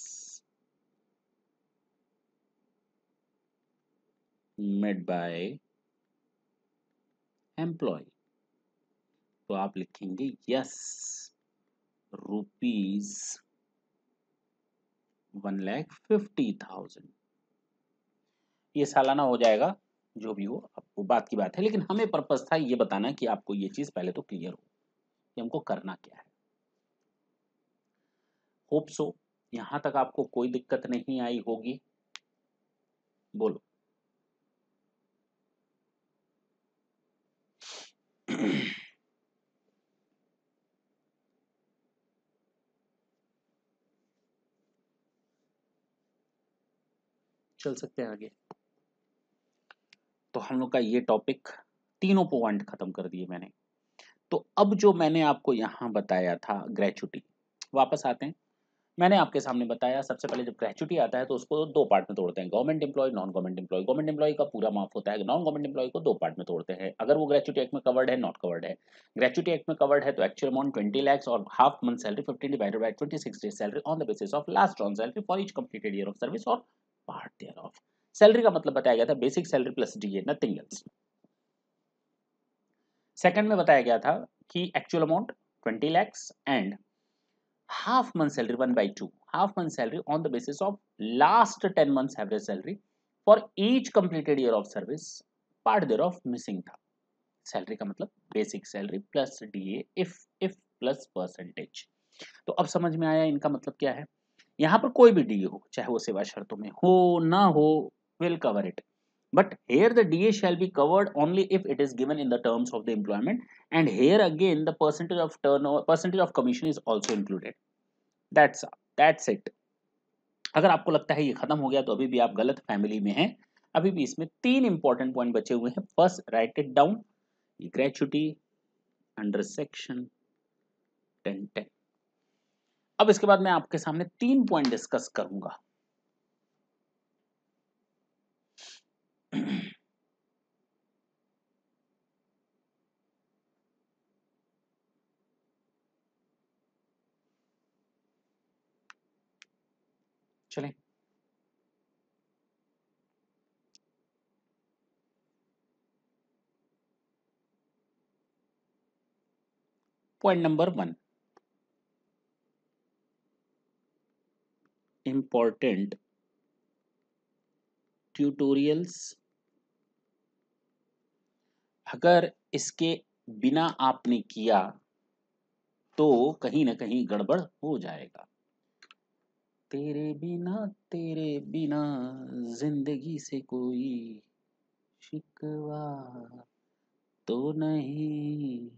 made by employee। तो आप लिखेंगे यस, रुपीज 1,50,000। ये सालाना हो जाएगा, जो भी हो आपको बात की बात है, लेकिन हमें पर्पस था ये बताना कि आपको ये चीज पहले तो क्लियर हो कि हमको करना क्या है। होप सो यहां तक आपको कोई दिक्कत नहीं आई होगी। बोलो। चल सकते हैं आगे। तो हम लोग का ये टॉपिक, तीनों पॉइंट खत्म कर दिए मैंने। तो अब जो मैंने आपको यहाँ बताया था ग्रेचुटी, वापस आते हैं। मैंने आपके सामने बताया सबसे पहले जब ग्रेचुटी आता है तो उसको दो पार्ट में तोड़ते हैं, government employee, non government employee. Government employee का पूरा माफ होता है, नॉन गवर्नमेंट एम्प्लॉय को दो पार्ट में तोड़ते हैं, अगर वो ग्रेचुटी एक्ट में कवर्ड है, नॉट कवर्ड है। ग्रेचुटी एक्ट में कवर्ड है तो एक्चुअल अमाउंट 20 lakhs और half month salary 15 divided by 26 days salary on the basis of last ऑन salary for each completed year of service और पार्ट देयर ऑफ। सैलरी का मतलब बताया गया था basic salary plus DA, nothing else. Second में बताया गया था कि actual amount 20 lakhs and half month salary 1/2, half month salary on the basis of last 10 months average salary for each completed year of service, part thereof missing था। Salary का मतलब basic salary plus DA if plus percentage. तो अब समझ में आया इनका मतलब क्या है। यहाँ पर कोई भी डीए हो, चाहे वो सेवा शर्तों में हो ना हो, will cover it, but here the DA shall be covered only if it is given in the terms of the employment, and here again the percentage of turnover, percentage of commission is also included। that's it। अगर आपको लगता है ये खत्म हो गया तो अभी भी आप गलत फैमिली में हैं। अभी भी इसमें तीन इंपॉर्टेंट पॉइंट बचे हुए हैं। First, right it down, gratuity under section 1010। अब इसके बाद मैं आपके सामने तीन पॉइंट डिस्कस करूंगा। चलें। Point number 1, important tutorials. अगर इसके बिना आपने किया तो कहीं ना कहीं गड़बड़ हो जाएगा। तेरे बिना जिंदगी से कोई शिकवा तो नहीं,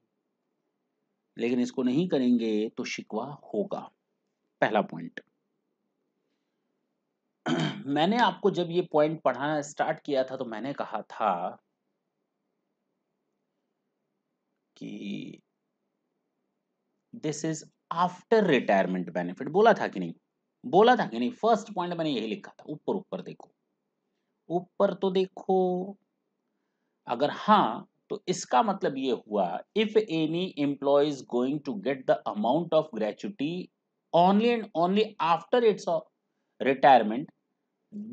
लेकिन इसको नहीं करेंगे तो शिकवा होगा। पहला पॉइंट। मैंने आपको जब ये पॉइंट पढ़ाना स्टार्ट किया था तो मैंने कहा था कि this is after retirement benefit. बोला था कि नहीं? बोला था कि नहीं? फर्स्ट पॉइंट मैंने यही लिखा था। ऊपर ऊपर देखो, ऊपर तो देखो। अगर हाँ तो इसका मतलब ये हुआ, if any employee is going to get the amount of gratuity only and only after its retirement,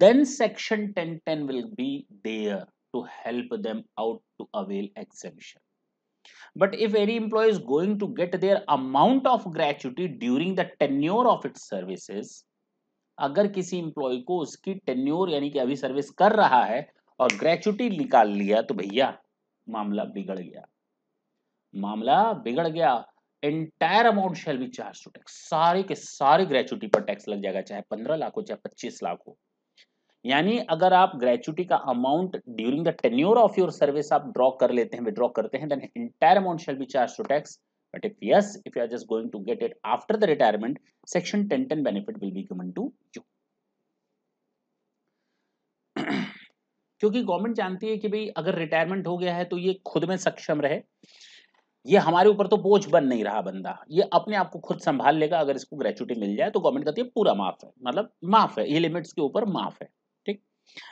then section 1010 will be there। to help them out to avail exemption. But if any employee is going to get their amount of gratuity during the tenure of its services, अगर किसी employ को उसकी tenure यानी कि अभी service कर रहा है और ग्रेचुटी निकाल लिया, तो भैया मामला बिगड़ गया, मामला बिगड़ गया। Entire amount shall be charge to tax, सारे के सारे ग्रेचुटी पर टैक्स लग जाएगा, चाहे 15 लाख हो चाहे 25 लाख हो। यानी अगर आप ग्रेचुटी का amount during the tenure of your service आप ड्रॉ कर लेते हैं, विड्रॉ करते हैं, then entire amount shall be charge to tax. But if yes, if you are just going to get it after the retirement, section 1010 benefit will be given to you. क्योंकि government जानती है कि भाई अगर retirement हो गया है तो ये खुद में सक्षम रहे, ये हमारे ऊपर तो बोझ बन नहीं रहा बंदा, ये अपने आप को खुद संभाल लेगा। अगर इसको ग्रेचुटी मिल जाए तो गवर्नमेंट कहती है पूरा माफ है, मतलब माफ है, ये लिमिट्स के ऊपर माफ है, ठीक।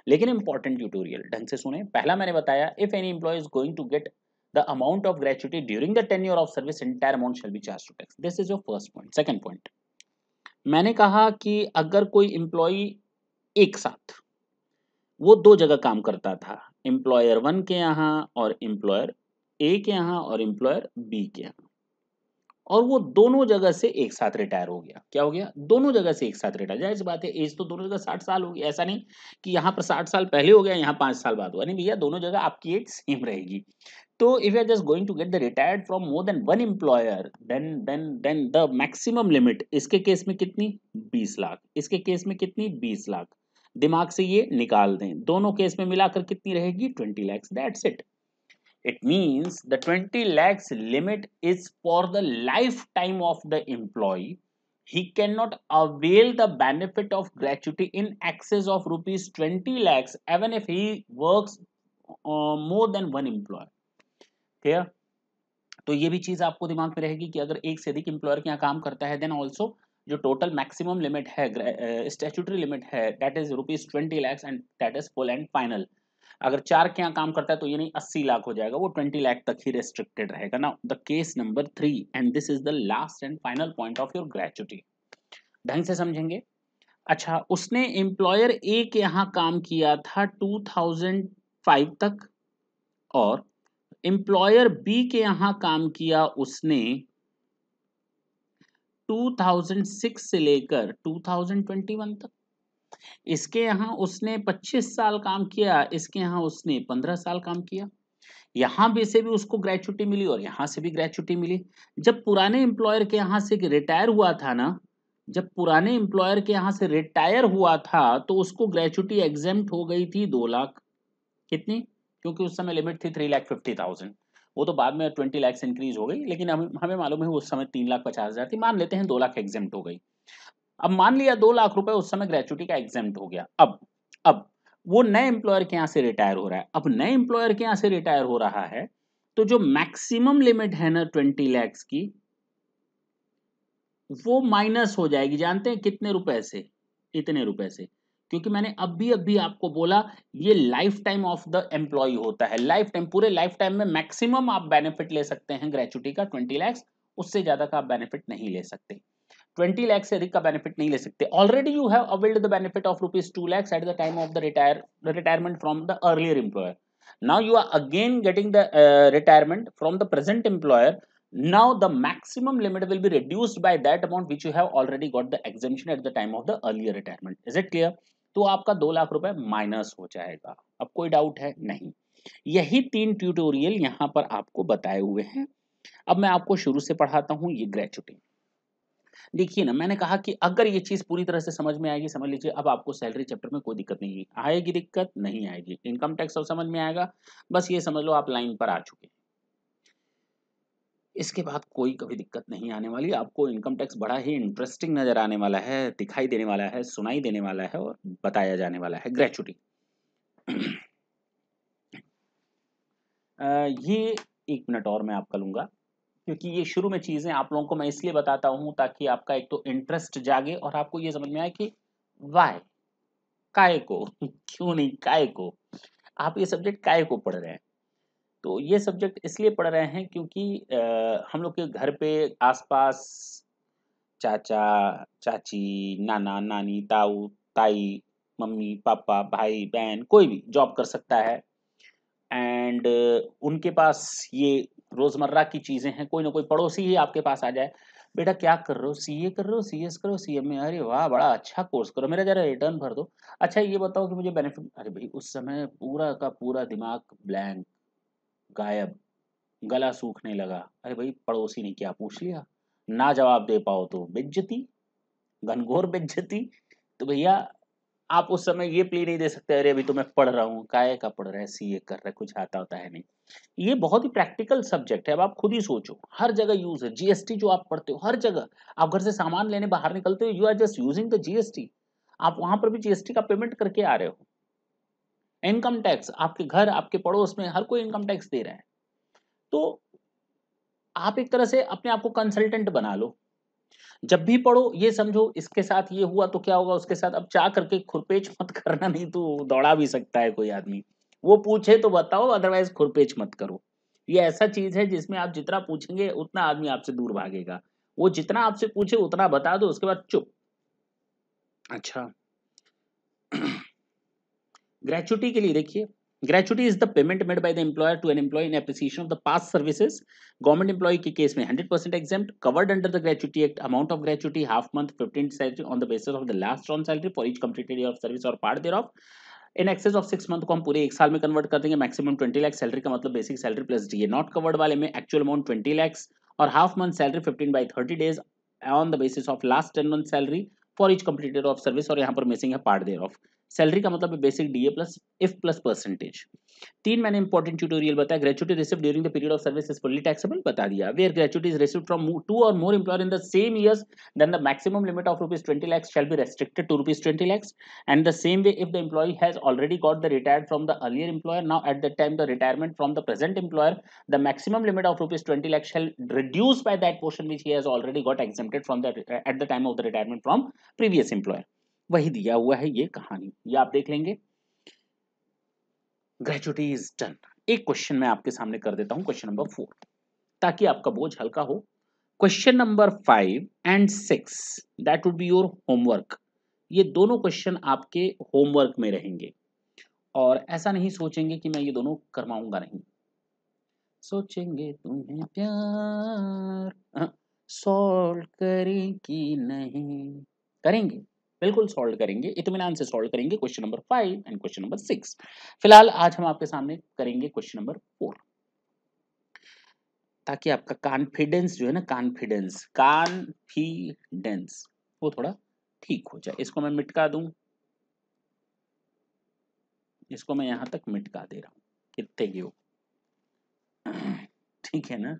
लेकिन इंपॉर्टेंट ट्यूटोरियल ढंग से सुने। पहला मैंने बताया, if any employee is going to get the amount of gratuity during the tenure of service, entire amount shall be charge to tax. This is your first point. Second point, मैंने कहा कि अगर कोई एम्प्लॉय एक साथ वो दो जगह काम करता था, एम्प्लॉयर 1 के यहाँ और एम्प्लॉयर ए के यहाँ और एम्प्लॉयर बी के यहाँ, और वो दोनों जगह से एक साथ रिटायर हो गया। क्या हो गया? दोनों जगह से एक साथ रिटायर। जाहिर सी बात है, एज तो दोनों जगह 60 साल होगी। ऐसा नहीं कि यहाँ पर 60 साल पहले हो गया, यहाँ 5 साल बाद हुआ, नहीं भैया, दोनों जगह आपकी एज सेम रहेगी। तो if you are just going to get the retired from more than one employer, then the maximum limit इसके केस में कितनी? 20 लाख। इसके केस में कितनी? 20 लाख। दिमाग से ये निकाल दें, दोनों केस में मिलाकर कितनी रहेगी? 20 lakhs। That's it. It means the 20 lakhs limit is for the lifetime of the employee. He cannot avail the benefit of gratuity in excess of rupees 20 lakhs even if he works more than one employer. Clear? तो ये भी चीज आपको दिमाग में रहेगी कि अगर एक से अधिक एम्प्लॉयर के यहाँ काम करता है, देन ऑल्सो जो टोटल मैक्सिमम लिमिट है, स्टैट्यूटरी लिमिट है, that is rupees 20 lakhs and that is full and final. अगर 4 के यहाँ काम करता है तो ये नहीं 80 लाख हो जाएगा, वो 20 लाख तक ही रेस्ट्रिक्टेड रहेगा ना। The case number 3 and this is the last and final point of your gratuity. ढंग से समझेंगे। अच्छा, उसने एम्प्लॉयर ए के यहाँ काम किया था 2005 तक, और एम्प्लॉयर बी के यहाँ काम किया उसने 2006 से लेकर 2021 तक। इसके यहाँ उसने 25 साल काम किया, इसके यहाँ उसने 15 साल काम किया। यहाँ भी से भी उसको ग्रेचुटी मिली और यहाँ से भी ग्रेचुटी मिली। जब पुराने एम्प्लॉयर के यहाँ से रिटायर हुआ था ना, जब पुराने एम्प्लॉयर के यहाँ से रिटायर हुआ था तो उसको ग्रेचुटी एग्जेम्प्ट हो गई थी 2 लाख। कितनी? क्योंकि उस समय लिमिट थी 3,50,000। वो तो बाद में 20 लाख से इंक्रीज हो गई, लेकिन हमें मालूम है उस समय 3,50,000 थी। मान लेते हैं 2 लाख एग्जेम्प्ट हो गई। अब मान लिया 2 लाख रुपए उस समय ग्रेचुटी का एग्जेम्प्ट हो गया। अब वो नए एम्प्लॉयर के यहाँ से रिटायर हो रहा है। अब नए एम्प्लॉयर के यहाँ से रिटायर हो रहा है तो जो मैक्सिमम लिमिट है ना 20 lakhs की, वो माइनस हो जाएगी। जानते हैं कितने रुपए से? इतने रुपए से। क्योंकि मैंने अभी आपको बोला ये lifetime of the employee होता है। लाइफ टाइम, पूरे लाइफ टाइम में मैक्सिमम आप बेनिफिट ले सकते हैं ग्रेचुटी का 20 lakhs, उससे ज्यादा का आप बेनिफिट नहीं ले सकते। 20 लाख से अधिक का बेनिफिट नहीं ले सकते। Already you have availed the benefit of rupees 2 lakhs at the time of the retirement from the earlier employer. Now you are again getting the retirement from the present employer. Now the maximum limit will be reduced by that amount which you have already got the exemption at the time of the earlier retirement. Is it clear? तो आपका 2 लाख रुपए minus हो जाएगा। अब कोई doubt है? नहीं। यही 3 ट्यूटोरियल यहाँ पर आपको बताए हुए हैं। अब मैं आपको शुरू से पढ़ाता हूँ ये ग्रेचुटी। देखिए ना, मैंने कहा कि अगर ये चीज पूरी तरह से समझ में आएगी, समझ लीजिए अब आपको सैलरी चैप्टर में कोई दिक्कत नहीं आएगी। दिक्कत नहीं आएगी। इनकम टैक्स सब समझ में आएगा, बस ये समझ लो आप लाइन पर आ चुके। इसके बाद कोई कभी दिक्कत नहीं आने वाली। आपको इनकम टैक्स बड़ा ही इंटरेस्टिंग नजर आने वाला है, दिखाई देने वाला है, सुनाई देने वाला है और बताया जाने वाला है। ग्रेचुटी ये 1 मिनट और मैं आपका लूंगा, क्योंकि ये शुरू में चीजें आप लोगों को मैं इसलिए बताता हूं ताकि आपका एक तो इंटरेस्ट जागे और आपको ये समझ में आए कि वाई, काय को क्यों नहीं, काय को आप ये सब्जेक्ट काय को पढ़ रहे हैं। तो ये सब्जेक्ट इसलिए पढ़ रहे हैं क्योंकि हम लोग के घर पे आसपास चाचा चाची, नाना नानी, ताऊ ताई, मम्मी पापा, भाई बहन, कोई भी जॉब कर सकता है। एंड उनके पास ये रोजमर्रा की चीजें हैं, कोई ना कोई पड़ोसी ही आपके पास आ जाए, बेटा क्या कर रहे हो, सीए कर रहे हो, सीएस करो, सीएमए, अरे वाह बड़ा अच्छा कोर्स करो, मेरा जरा रिटर्न भर दो, अच्छा ये बताओ कि मुझे बेनिफिट, अरे भाई उस समय पूरा का पूरा दिमाग ब्लैंक, गायब, गला सूखने लगा, अरे भाई पड़ोसी ने क्या पूछ लिया, ना जवाब दे पाओ तो बेइज्जती, घनघोर बेइज्जती। तो भैया आप उस समय ये प्ली नहीं दे सकते, अरे अभी तो मैं पढ़ रहा हूँ, काहे का पढ़ रहा है, सीए कर रहा है, कुछ आता होता है नहीं। ये बहुत ही प्रैक्टिकल सब्जेक्ट है, अब आप खुद ही सोचो, हर जगह यूज है, जीएसटी जो आप पढ़ते हो हर जगह, आप घर से सामान लेने बाहर निकलते हो, you are just using the GST, आप वहां पर भी जीएसटी का पेमेंट करके आ रहे हो। इनकम टैक्स, आपके घर आपके पड़ोस में हर कोई इनकम टैक्स दे रहा है। तो आप एक तरह से अपने आप को कंसल्टेंट बना लो, जब भी पढ़ो ये समझो इसके साथ ये हुआ तो क्या होगा उसके साथ, अब चाह करके खुरपेच मत करना, नहीं तो दौड़ा भी सकता है कोई आदमी, वो पूछे तो बताओ, अदरवाइज खुरपेच मत करो। ये ऐसा चीज है जिसमें आप जितना पूछेंगे उतना आदमी आपसे दूर भागेगा, वो जितना आपसे पूछे उतना बता दो, उसके बाद चुप। अच्छा ग्रेचुटी के लिए देखिए, gratuity is the payment made by the employer to an employee in appreciation of the past services. Government employee के केस में 100% exempt, covered under the gratuity act, amount of gratuity half month 15 salary on the basis of the last ऑन salary for each completed year of service और part thereof. In excess of 6 month को हम पूरे एक साल में convert कर देंगे, मैक्सिमम 20 लाख सैलरी का मतलब basic salary plus DA, not covered वाले में एक्चुअल अमाउंट 20 lakhs और half month salary 15/30 days on the basis of last 10 month salary for each completed of service, और यहाँ पर मिसिंग है पार्ट देयर ऑफ। सैलरी का मतलब है basic DA plus if plus percentage. तीन मैंने इंपॉर्टेंट ट्यूटोरियल बताया, gratuity received during the period of service is fully taxable, बता दिया, where gratuity is received from two और more employer in the same years then the maximum limit of rupees 20 lakhs shall be restricted to rupees 20 lakhs, and the same way if the employee has already got the retired from the earlier employer, now at the time the retirement from the present employer, the maximum limit of rupees 20 lakhs shall reduce by that portion which he has already got exempted from the at the time of the retirement from previous employer। वही दिया हुआ है ये कहानी, ये आप देख लेंगे। Gratuity is done. एक क्वेश्चन मैं आपके सामने कर देता हूं, क्वेश्चन नंबर 4, ताकि आपका बोझ हल्का हो। Question number 5 and 6 that would be your homework, ये दोनों क्वेश्चन आपके होमवर्क में रहेंगे, और ऐसा नहीं सोचेंगे कि मैं ये दोनों करवाऊंगा नहीं, सोचेंगे तुम्हें प्यार सॉल्व करें कि नहीं, करेंगे, बिल्कुल सॉल्व करेंगे, इत्मीनान से सॉल्व करेंगे question number 5 and question number 6। फिलहाल आज हम आपके सामने करेंगे क्वेश्चन नंबर 4, ताकि आपका कॉन्फिडेंस जो है ना, कॉन्फिडेंस वो थोड़ा ठीक हो जाए। इसको मैं मिटका दूं, इसको मैं यहां तक मिटका दे रहा हूं, कितने की हो ठीक है ना।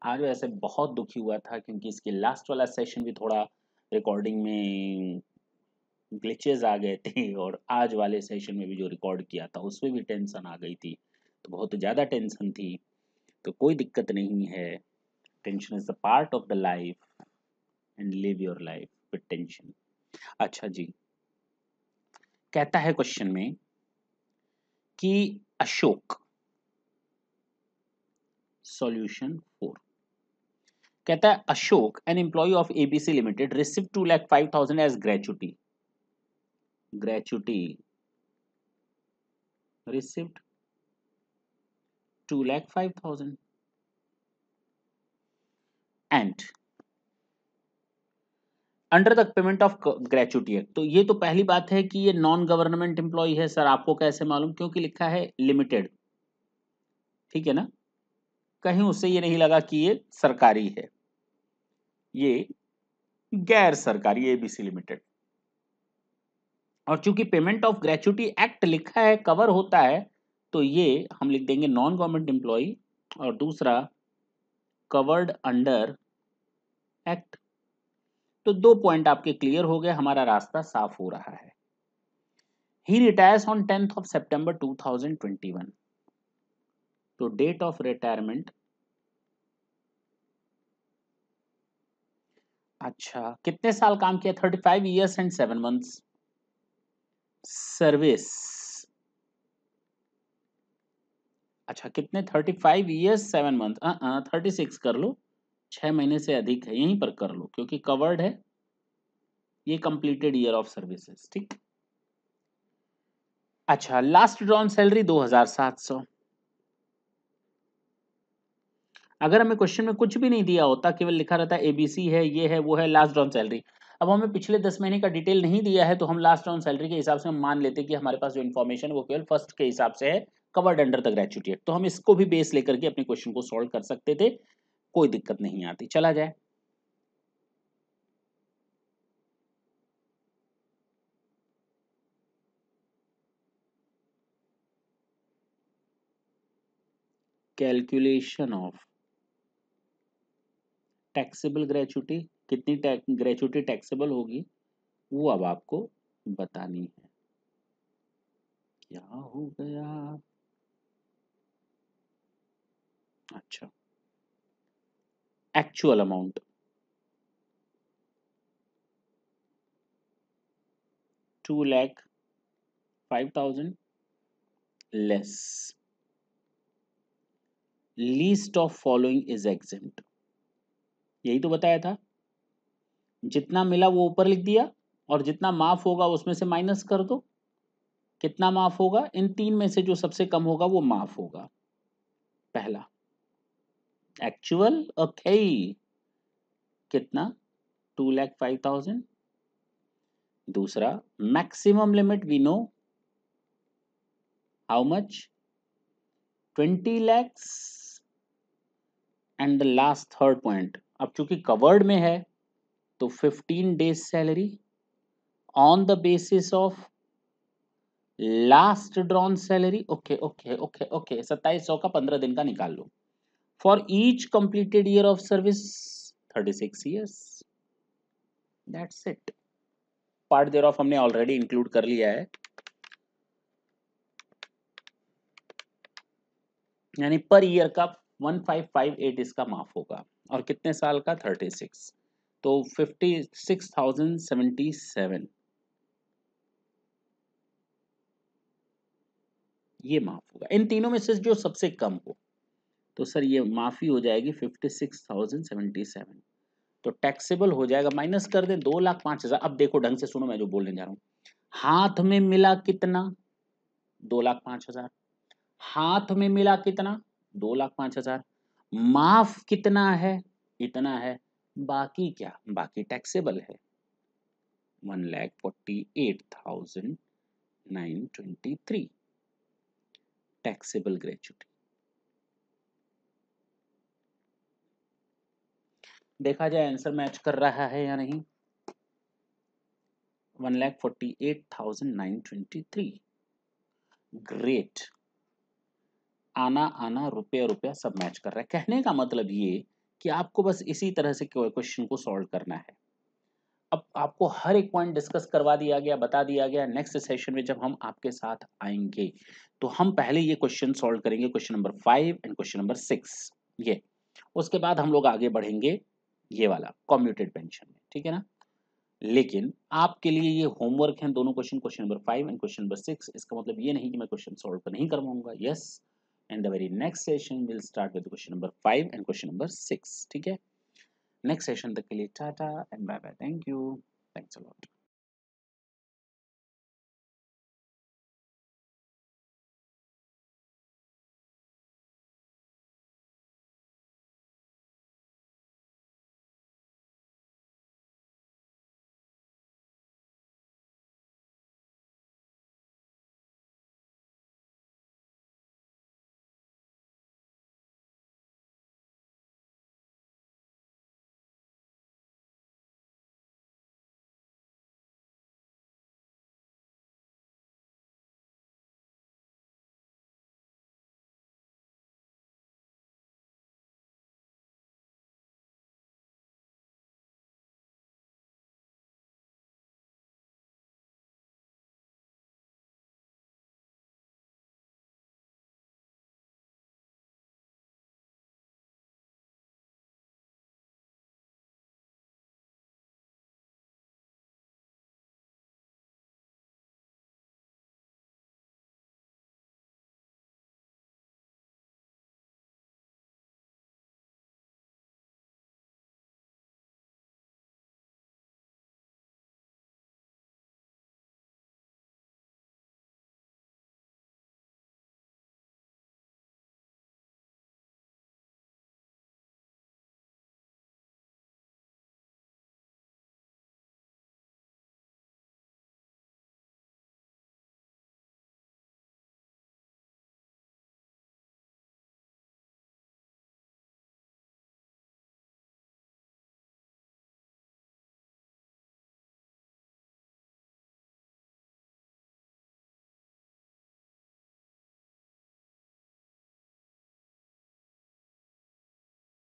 आज वैसे बहुत दुखी हुआ था क्योंकि इसके लास्ट वाला सेशन भी थोड़ा रिकॉर्डिंग में ग्लिचेस आ गए थे, और आज वाले सेशन में भी जो रिकॉर्ड किया था उसमें भी टेंशन आ गई थी, तो बहुत ज़्यादा टेंशन थी। तो कोई दिक्कत नहीं है, tension is the part of the life and live your life with tension. अच्छा जी, कहता है क्वेश्चन में कि अशोक, सॉल्यूशन 4, कहता है Ashok an employee of ABC limited receive 2,05,000 as gratuity, gratuity received 2,05,000 and under the payment of gratuity act. तो ये तो पहली बात है कि ये नॉन गवर्नमेंट एम्प्लॉय है सर, आपको कैसे मालूम, क्योंकि लिखा है लिमिटेड, ठीक है ना, कहीं उससे ये नहीं लगा कि ये सरकारी है, ये गैर सरकारी एबीसी लिमिटेड। और चूंकि पेमेंट ऑफ ग्रेचुटी एक्ट लिखा है, कवर होता है, तो ये हम लिख देंगे नॉन गवर्नमेंट एम्प्लॉय, और दूसरा कवर्ड अंडर एक्ट। तो 2 पॉइंट आपके क्लियर हो गए, हमारा रास्ता साफ हो रहा है। He retires on 10th of September 2021, तो डेट ऑफ रिटायरमेंट, अच्छा कितने साल काम किया, 35 years and 7 months सर्विस। अच्छा कितने, 35 years 7 months, 36 कर लो, 6 महीने से अधिक है, यहीं पर कर लो क्योंकि कवर्ड है, ये कंप्लीटेड ईयर ऑफ सर्विसेज, ठीक। अच्छा लास्ट ड्रॉन सैलरी 2,700, अगर हमें क्वेश्चन में कुछ भी नहीं दिया होता, केवल लिखा रहता है ABC है, ये है, वो है, लास्ट ऑन सैलरी। अब हमें पिछले 10 महीने का डिटेल नहीं दिया है, तो हम लास्ट ऑन सैलरी के हिसाब से हम मान लेते कि हमारे पास जो इन्फॉर्मेशन है वो केवल फर्स्ट के हिसाब से है, covered under the gratuity act. तो हम इसको भी बेस लेकर के अपने क्वेश्चन को सॉल्व कर सकते थे, कोई दिक्कत नहीं आती। चला जाए। कैलकुलेशन ऑफ टैक्सेबल ग्रेच्युटी, कितनी ग्रेच्युटी टैक्सेबल होगी वो अब आपको बतानी है। क्या हो गया? अच्छा, actual amount 2,05,000 less least of following is exempt, यही तो बताया था। जितना मिला वो ऊपर लिख दिया, और जितना माफ होगा उसमें से माइनस कर दो। कितना माफ होगा? इन तीन में से जो सबसे कम होगा वो माफ होगा। पहला एक्चुअल, ओके, कितना? 2,05,000। दूसरा maximum limit we know, how much? 20 lakhs। And the last third point, अब चूंकि कवर्ड में है तो 15 days salary on the basis of last drawn salary. Okay okay okay okay, 2700 का 15 दिन का निकाल लो। For each completed year of service 36 years. That's it. Part thereof हमने ऑलरेडी इंक्लूड कर लिया है, यानी पर ईयर का 1558 इसका माफ होगा, और कितने साल का? 36। तो 56,077 ये माफ होगा। इन तीनों में से जो सबसे कम हो, तो सर ये माफी हो जाएगी 56,077। तो टैक्सेबल हो जाएगा, माइनस कर दें 2,05,000। अब देखो ढंग से सुनो मैं जो बोलने जा रहा हूँ। हाथ में मिला कितना? 2,05,000। हाथ में मिला कितना? 2,05,000। माफ कितना है? इतना है। बाकी क्या? बाकी टैक्सेबल है 1,48,923 टैक्सेबल ग्रेच्युटी। देखा जाए आंसर मैच कर रहा है या नहीं? 1,48,923। ग्रेट। आना आना, रुपया रुपया सब मैच कर रहा है। कहने का मतलब ये कि आपको बस इसी तरह से क्वेश्चन को सॉल्व करना है। अब आपको हर एक पॉइंट डिस्कस करवा दिया गया, बता दिया गया। नेक्स्ट सेशन में जब हम आपके साथ आएंगे तो हम पहले ये क्वेश्चन सॉल्व करेंगे, question number 5 and question number 6 ये। उसके बाद हम लोग आगे बढ़ेंगे ये वाला कम्यूटेड पेंशन में, ठीक है ना। लेकिन आपके लिए ये होमवर्क है दोनों question, question number 5 and question number 6। इसका मतलब ये नहीं कि मैं क्वेश्चन सॉल्व नहीं करवाऊंगा। Yes, and the very next session will start with question number 5 and question number 6, ठीक है। नेक्स्ट सेशन तक के लिए tata and bye bye, thank you, thanks a lot.